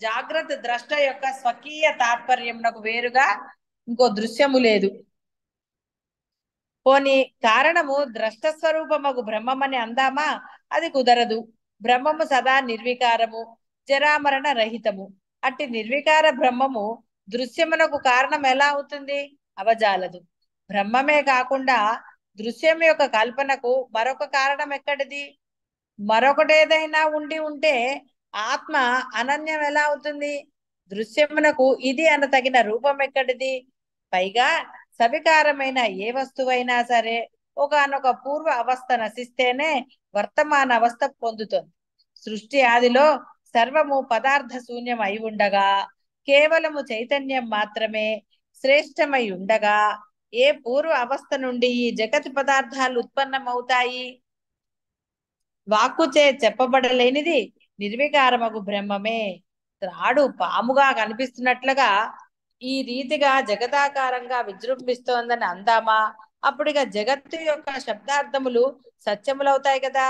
జాగ్రత్త ద్రష్ట యొక్క స్వకీయ తాత్పర్యమునకు వేరుగా ఇంకో దృశ్యము లేదు. పోని కారణము ద్రష్ట స్వరూపమగు బ్రహ్మమని అందామా? అది కుదరదు. బ్రహ్మము సదా నిర్వికారము, జరామరణ రహితము. అట్టి నిర్వికార బ్రహ్మము దృశ్యమునకు కారణం ఎలా అవుతుంది? అవజాలదు. బ్రహ్మమే కాకుండా దృశ్యం యొక్క కల్పనకు మరొక కారణం ఎక్కడిది? మరొకటేదైనా ఉండి ఉంటే ఆత్మ అనన్యం ఎలా అవుతుంది? దృశ్యమునకు ఇది అనతగిన రూపం ఎక్కడిది? పైగా సవికారమైన ఏ వస్తువైనా సరే ఒకానొక పూర్వ అవస్థ నశిస్తేనే వర్తమాన అవస్థ పొందుతుంది. సృష్టి ఆదిలో సర్వము పదార్థ శూన్యం అయి ఉండగా కేవలము చైతన్యం మాత్రమే శ్రేష్టమై ఉండగా ఏ పూర్వ అవస్థ నుండి ఈ జగత్ పదార్థాలు ఉత్పన్నమవుతాయి? వాక్కుచే చెప్పబడలేనిది నిర్వికారమగు బ్రహ్మమే. త్రాడు పాముగా కనిపిస్తున్నట్లుగా ఈ రీతిగా జగదాకారంగా విజృంభిస్తోందని అందామా? అప్పుడిక జగత్తు యొక్క శబ్దార్థములు సత్యములవుతాయి కదా.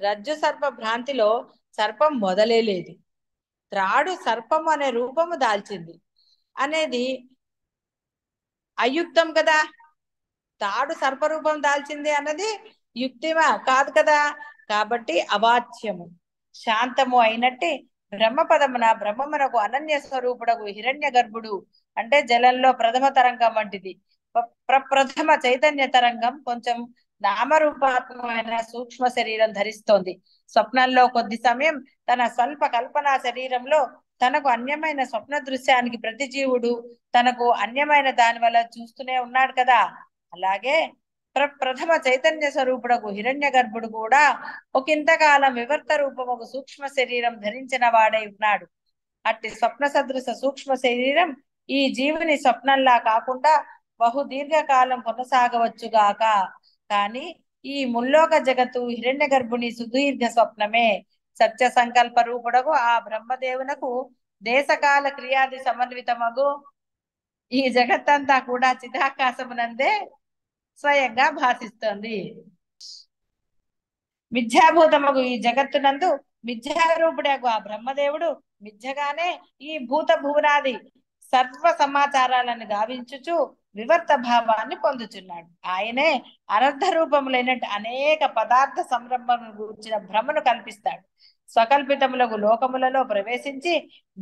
రజ్జు సర్ప భ్రాంతిలో సర్పం మొదలే లేదు. త్రాడు సర్పం అనే రూపము దాల్చింది అనేది అయుక్తం కదా. తాడు సర్పరూపం దాల్చింది అన్నది యుక్తిమా కాదు కదా. కాబట్టి అవాచ్యము శాంతము అయినట్టి బ్రహ్మపదమున బ్రహ్మమునకు అనన్య స్వరూపుడకు హిరణ్య గర్భుడు అంటే జలంలో ప్రథమ తరంగం వంటిది. ప్రప్రథమ చైతన్య తరంగం కొంచెం నామరూపాత్మకమైన సూక్ష్మ శరీరం ధరిస్తోంది. స్వప్నంలో కొద్ది సమయం తన స్వల్ప కల్పనా శరీరంలో తనకు అన్యమైన స్వప్న దృశ్యానికి ప్రతి జీవుడు తనకు అన్యమైన దాని వల్ల చూస్తూనే ఉన్నాడు కదా. అలాగే ప్రథమ చైతన్య స్వరూపుడకు హిరణ్య గర్భుడు కూడా ఒకంతకాలం వివర్త రూపము సూక్ష్మ శరీరం ధరించిన వాడై ఉన్నాడు. అట్టి స్వప్న సదృశ సూక్ష్మ శరీరం ఈ జీవుని స్వప్నంలా కాకుండా బహు దీర్ఘకాలం కొనసాగవచ్చుగాక. కాని ఈ ముల్లోక జగత్తు హిరణ్య గర్భుని సుదీర్ఘ స్వప్నమే. సత్య సంకల్ప రూపుడకు ఆ బ్రహ్మదేవునకు దేశకాల క్రియాది సమన్వితమగు ఈ జగత్తంతా కూడా చిదాకాశమునందే స్వయంగా భాషిస్తోంది. మిథ్యాభూతమగు ఈ జగత్తునందు మిథ్యారూపుడకు ఆ బ్రహ్మదేవుడు మిథ్యగానే ఈ భూత భువనాది సర్వ సమాచారాలను గావించుచు వివర్త భావాన్ని పొందుచున్నాడు. ఆయనే అనర్థ రూపములైనట్టు అనేక పదార్థ సంరంభమును గురించిన భ్రమను కల్పిస్తాడు. స్వకల్పితములకు లోకములలో ప్రవేశించి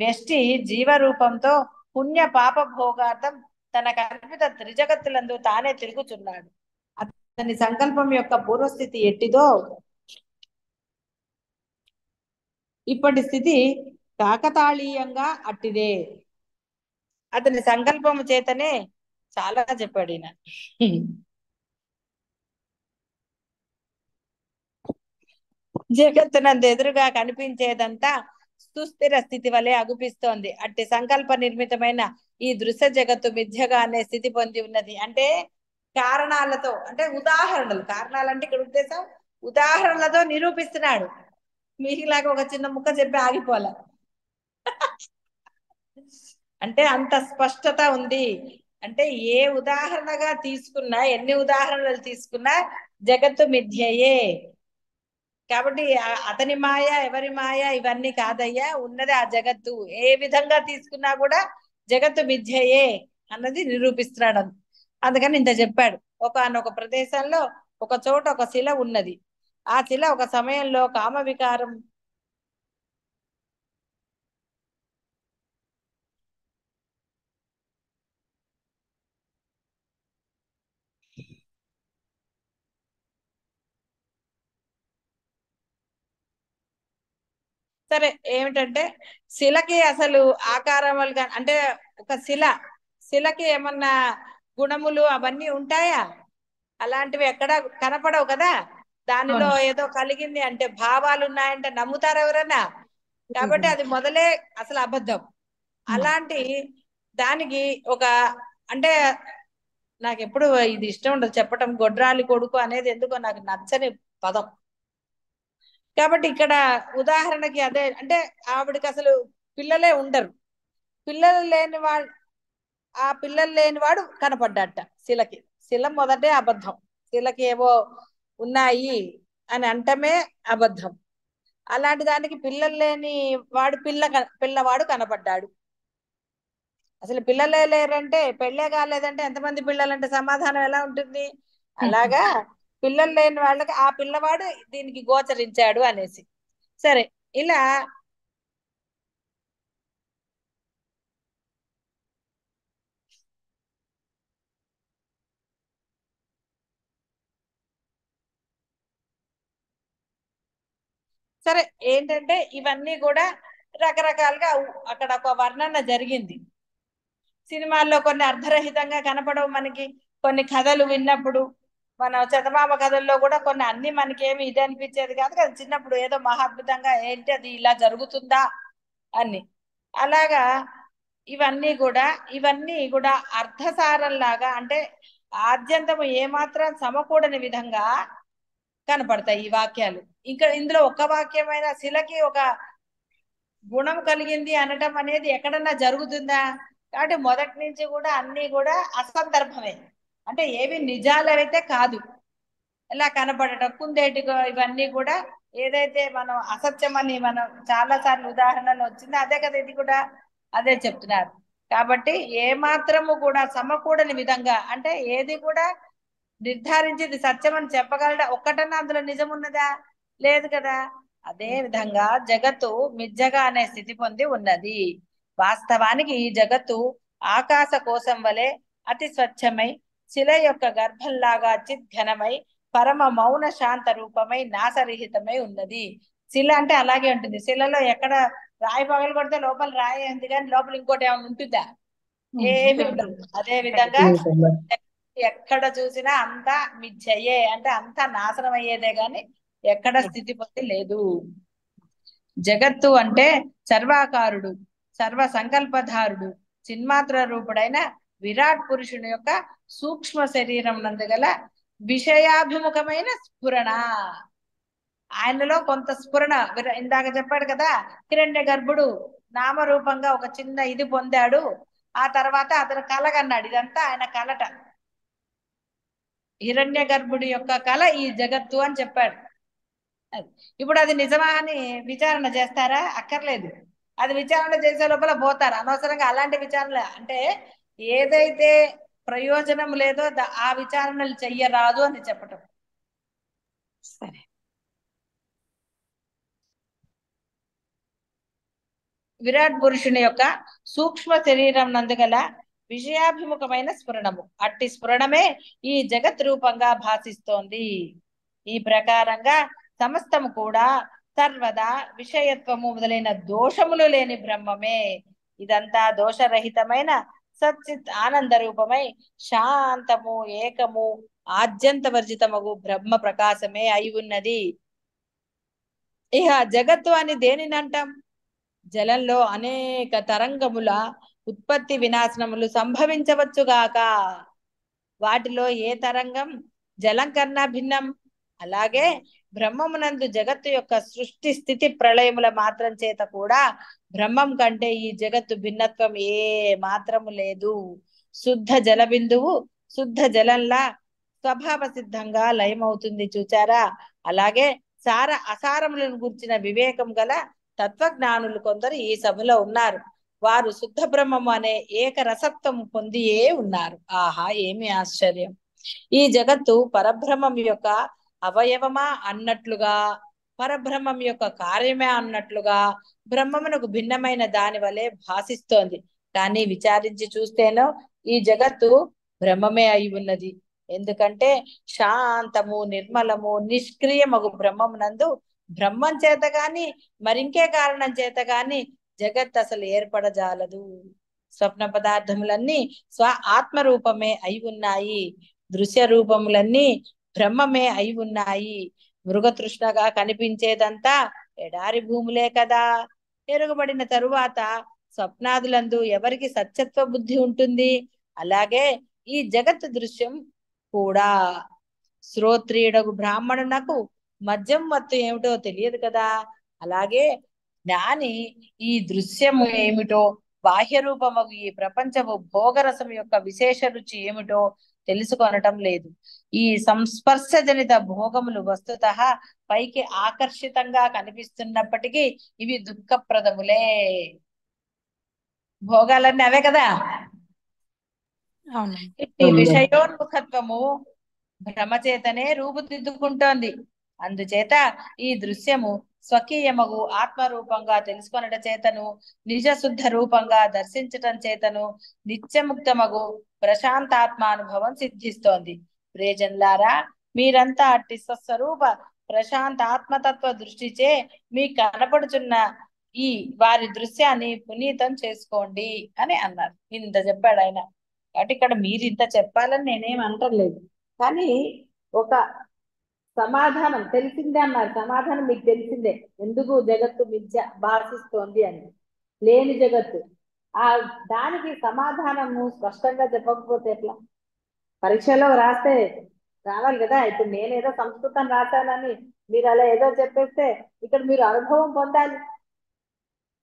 వ్యష్టి జీవరూపంతో పుణ్య పాప భోగార్థం తన కల్పిత త్రిజగత్తులందు తానే తిరుగుచున్నాడు. అతని సంకల్పం యొక్క పూర్వస్థితి ఎట్టిదో ఇప్పటి స్థితి కాకతాళీయంగా అట్టిదే. అతని సంకల్పము చేతనే చాలా చెప్పాడు ఈయన. జగత్తునందు ఎదురుగా కనిపించేదంతా సుస్థిర స్థితి వలె అగుపిస్తోంది. అట్టి సంకల్ప నిర్మితమైన ఈ దృశ్య జగత్తు మిథ్యగా అనే స్థితి పొంది ఉన్నది. అంటే కారణాలతో, అంటే ఉదాహరణలు, కారణాలంటే ఇక్కడ ఉద్దేశం ఉదాహరణలతో నిరూపిస్తున్నాడు. మీకులాగా ఒక చిన్న ముక్క చెప్పి ఆగిపోలే. అంటే అంత స్పష్టత ఉంది. అంటే ఏ ఉదాహరణగా తీసుకున్నా, ఎన్ని ఉదాహరణలు తీసుకున్నా జగత్తు మిథ్యయే. కాబట్టి అతని మాయ ఎవరి మాయ ఇవన్నీ కాదయ్యా, ఉన్నది ఆ జగత్తు. ఏ విధంగా తీసుకున్నా కూడా జగత్తు మిథ్యయే అన్నది నిరూపిస్తున్నాడు. అందుకని ఇంత చెప్పాడు. ఒకనొక ప్రదేశంలో ఒక చోట ఒక శిల ఉన్నది. ఆ శిల ఒక సమయంలో కామ వికారం సరే ఏమిటంటే శిలకి అసలు ఆకారములుగా అంటే ఒక శిలకి ఏమన్నా గుణములు అవన్నీ ఉంటాయా? అలాంటివి ఎక్కడ కనపడవు కదా. దానిలో ఏదో కలిగింది అంటే భావాలు ఉన్నాయంటే నమ్ముతారు ఎవరన్నా? కాబట్టి అది మొదలే అసలు అబద్ధం. అలాంటి దానికి ఒక అంటే నాకు ఎప్పుడు ఇది ఇష్టం ఉండదు చెప్పటం, గొడ్రాలి కొడుకు అనేది ఎందుకో నాకు నచ్చని పదం. కాబట్టి ఇక్కడ ఉదాహరణకి అదే అంటే ఆవిడకి అసలు పిల్లలే ఉండరు. పిల్లలు లేని వాడు, ఆ పిల్లలు లేనివాడు కనపడ్డట శిలకి. శిల మొదటే అబద్ధం. శిలకి ఏవో ఉన్నాయి అని అంటమే అబద్ధం. అలాంటి దానికి పిల్లలు లేని వాడు పిల్లవాడు కనపడ్డాడు. అసలు పిల్లలే లేరంటే, పెళ్ళే కాలేదంటే ఎంతమంది పిల్లలంటే సమాధానం ఎలా ఉంటుంది? అలాగా పిల్లలు లేని వాళ్ళకి ఆ పిల్లవాడు దీనికి గోచరించాడు అనేసి. సరే, ఇలా సరే ఏంటంటే ఇవన్నీ కూడా రకరకాలుగా అక్కడ ఒక వర్ణన జరిగింది. సినిమాల్లో కొన్ని అర్ధరహితంగా కనపడవు మనకి. కొన్ని కథలు విన్నప్పుడు మన చందమామ కథల్లో కూడా కొన్ని అన్ని మనకేమి ఇది అనిపించేది కాదు కదా చిన్నప్పుడు. ఏదో మహాద్భుతంగా ఏంటి అది ఇలా జరుగుతుందా అని. అలాగా ఇవన్నీ కూడా అర్థసారంలాగా అంటే ఆద్యంతము ఏమాత్రం సమకూడని విధంగా కనపడతాయి ఈ వాక్యాలు. ఇంకా ఇందులో ఒక వాక్యమైన శిలకి ఒక గుణం కలిగింది అనటం అనేది ఎక్కడన్నా జరుగుతుందా? కాబట్టి మొదటి నుంచి కూడా అన్ని కూడా అసందర్భమే, అంటే ఏవి నిజాలైతే కాదు. ఇలా కనపడటం కుందేటి ఇవన్నీ కూడా ఏదైతే మనం అసత్యమని మనం చాలా సార్లు ఉదాహరణలు వచ్చిందో అదే కదా ఇది కూడా అదే చెప్తున్నారు. కాబట్టి ఏ మాత్రము కూడా సమకూడని విధంగా అంటే ఏది కూడా నిర్ధారించి ఇది సత్యం అని చెప్పగలడా? ఒక్కటన్నా అందులో నిజం ఉన్నదా? లేదు కదా. అదే విధంగా జగత్తు మిథ్యగా అనే స్థితి పొంది ఉన్నది. వాస్తవానికి ఈ జగత్తు ఆకాశ కోశం వలె అతి స్వచ్ఛమై శిల యొక్క గర్భంలాగా చిద్ఘనమై పరమ మౌన శాంత రూపమై నాసరహితమై ఉన్నది. శిల అంటే అలాగే ఉంటుంది. శిలలో ఎక్కడ రాయి పగలు కొడితే లోపల రాయి ఉంది కానీ లోపల ఇంకోటి ఏమైనా ఉంటుందా? ఏమి ఉండదు. అదే విధంగా ఎక్కడ చూసినా అంతా మిథ్యయే, అంటే అంతా నాశనం అయ్యేదే గాని ఎక్కడ స్థితి పొంది లేదు. జగత్తు అంటే సర్వాకారుడు, సర్వ సంకల్పధారుడు, చిన్మాత్ర రూపుడైన విరాట్ పురుషుని యొక్క సూక్ష్మ శరీరం నందుగల విషయాభిముఖమైన స్ఫురణ. ఆయనలో కొంత స్ఫురణ ఇందాక చెప్పాడు కదా, హిరణ్య గర్భుడు నామరూపంగా ఒక చిన్న ఇది పొందాడు. ఆ తర్వాత అతను కలగన్నాడు. ఇదంతా ఆయన కలట. హిరణ్య గర్భుడి యొక్క కళ ఈ జగత్తు అని చెప్పాడు. ఇప్పుడు అది నిజమా అని విచారణ చేస్తారా? అక్కర్లేదు. అది విచారణ చేసే లోపల పోతారు అనవసరంగా. అలాంటి విచారణ అంటే ఏదైతే ప్రయోజనం లేదో ఆ విచారణలు చెయ్యరాదు అని చెప్పటం. సరే. విరాట్ పురుషుని యొక్క సూక్ష్మ శరీరం నందుగల విషయాభిముఖమైన స్ఫురణము, అట్టి స్ఫురణమే ఈ జగత్ రూపంగా భాసిస్తోంది. ఈ ప్రకారంగా సమస్తము కూడా సర్వదా విషయత్వము మొదలైన దోషములు లేని బ్రహ్మమే. ఇదంతా దోషరహితమైన సచ్చిత్ ఆనంద రూపమై శాంతము ఏకము ఆద్యంతవర్జితమగు బ్రహ్మ ప్రకాశమే అయి ఉన్నది. ఇహ జగత్తు అని దేనిని అంటాం? జలంలో అనేక తరంగముల ఉత్పత్తి వినాశనములు సంభవించవచ్చుగాక. వాటిలో ఏ తరంగం జలం కన్నా భిన్నం? అలాగే బ్రహ్మమునందు జగత్తు యొక్క సృష్టి స్థితి ప్రళయముల మాత్రం చేత కూడా బ్రహ్మం కంటే ఈ జగత్తు భిన్నత్వం ఏ మాత్రము లేదు. శుద్ధ జల బిందువు శుద్ధ జలంలా స్వభావ సిద్ధంగా లయమవుతుంది, చూచారా? అలాగే సార అసారములను గుర్చిన వివేకం గల తత్వజ్ఞానులు కొందరు ఈ సభలో ఉన్నారు. వారు శుద్ధ బ్రహ్మము అనే ఏకరసత్వం పొందియే ఉన్నారు. ఆహా, ఏమి ఆశ్చర్యం! ఈ జగత్తు పరబ్రహ్మం యొక్క అవయవమా అన్నట్లుగా, పరబ్రహ్మం యొక్క కార్యమే అన్నట్లుగా బ్రహ్మమునకు భిన్నమైన దాని వలె భాసిస్తోంది. కానీ విచారించి చూస్తేనో ఈ జగత్తు బ్రహ్మమే అయి ఉన్నది. ఎందుకంటే శాంతము నిర్మలము నిష్క్రియమగు బ్రహ్మమునందు బ్రహ్మం చేత గాని మరింకే కారణం చేత గాని జగత్ అసలు ఏర్పడజాలదు. స్వప్న పదార్థములన్నీ స్వ ఆత్మరూపమే అయి ఉన్నాయి. దృశ్య రూపములన్నీ బ్రహ్మమే అయి ఉన్నాయి. మృగతృష్ణగా కనిపించేదంతా ఎడారి భూములే కదా. ఎరుగబడిన తరువాత స్వప్నాదులందు ఎవరికి సత్యత్వ బుద్ధి ఉంటుంది? అలాగే ఈ జగత్ దృశ్యం కూడా. శ్రోత్రియుడగు బ్రాహ్మణునకు మద్యం మత్తు ఏమిటో తెలియదు కదా. అలాగే జ్ఞాని ఈ దృశ్యము ఏమిటో, బాహ్య రూపము ఈ ప్రపంచము భోగరసం యొక్క విశేష రుచి ఏమిటో తెలుసుకొనటం లేదు. ఈ సంస్పర్శజనిత భోగములు వస్తుతః పైకి ఆకర్షితంగా కనిపిస్తున్నప్పటికీ ఇవి దుఃఖప్రదములే. భోగాలన్నీ అవే కదా. అవును. ఇట్టి విషయోన్ముఖత్వము భ్రమచేతనే రూపుదిద్దుకుంటోంది. అందుచేత ఈ దృశ్యము స్వకీయమగు ఆత్మరూపంగా తెలుసుకొనట చేతను, నిజ శుద్ధ రూపంగా దర్శించటం చేతను నిత్యముక్తమగు ప్రశాంతాత్మానుభవం సిద్ధిస్తోంది. ప్రియజనులారా, మీరంతా అట్టి స్వస్వరూప ప్రశాంత ఆత్మతత్వ దృష్టిచే మీ కనపడుచున్న ఈ వారి దృశ్యాన్ని పునీతం చేసుకోండి అని అన్నారు. ఇంత చెప్పాడు ఆయన. కాబట్టి ఇక్కడ మీరు ఇంత చెప్పాలని నేనేం అంటలేదు, కానీ ఒక సమాధానం తెలిసిందే అన్నారు. సమాధానం మీకు తెలిసిందే, ఎందుకు జగత్తు మిథ్య భాషిస్తోంది అని, లేని జగత్తు. ఆ దానికి సమాధానము స్పష్టంగా చెప్పకపోతే ఎట్లా? పరీక్షలో రాస్తే రావాలి కదా. ఇప్పుడు నేనేదో సంస్కృతం రాశానని మీరు అలా ఏదో చెప్పేస్తే ఇక్కడ మీరు అనుభవం పొందాలి.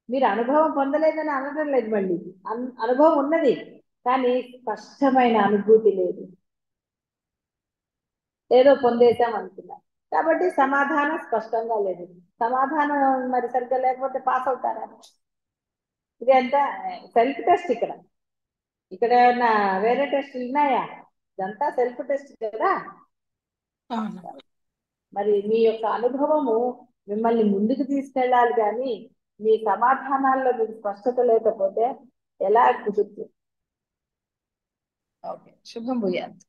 మీరు అనుభవం పొందలేదని అనడం లేదు, మళ్ళీ అనుభవం ఉన్నది, కానీ స్పష్టమైన అనుభూతి లేదు, ఏదో పొందేశాం అనుకున్నా. కాబట్టి సమాధానం స్పష్టంగా లేదు. సమాధానం మరి సరిగ్గా లేకపోతే పాస్ అవుతారా? ఇది అంతా సెల్ఫ్ టెస్ట్. ఇక్కడ ఏమన్నా వేరే టెస్ట్ ఉన్నాయా? ఇదంతా సెల్ఫ్ టెస్ట్ కదా. మరి మీ యొక్క అనుభవము మిమ్మల్ని ముందుకు తీసుకెళ్ళాలి, కానీ మీ సమాధానాల్లో మీకు స్పష్టత లేకపోతే ఎలా కుదురుతుంది? ఓకే, శుభం భూయాత్.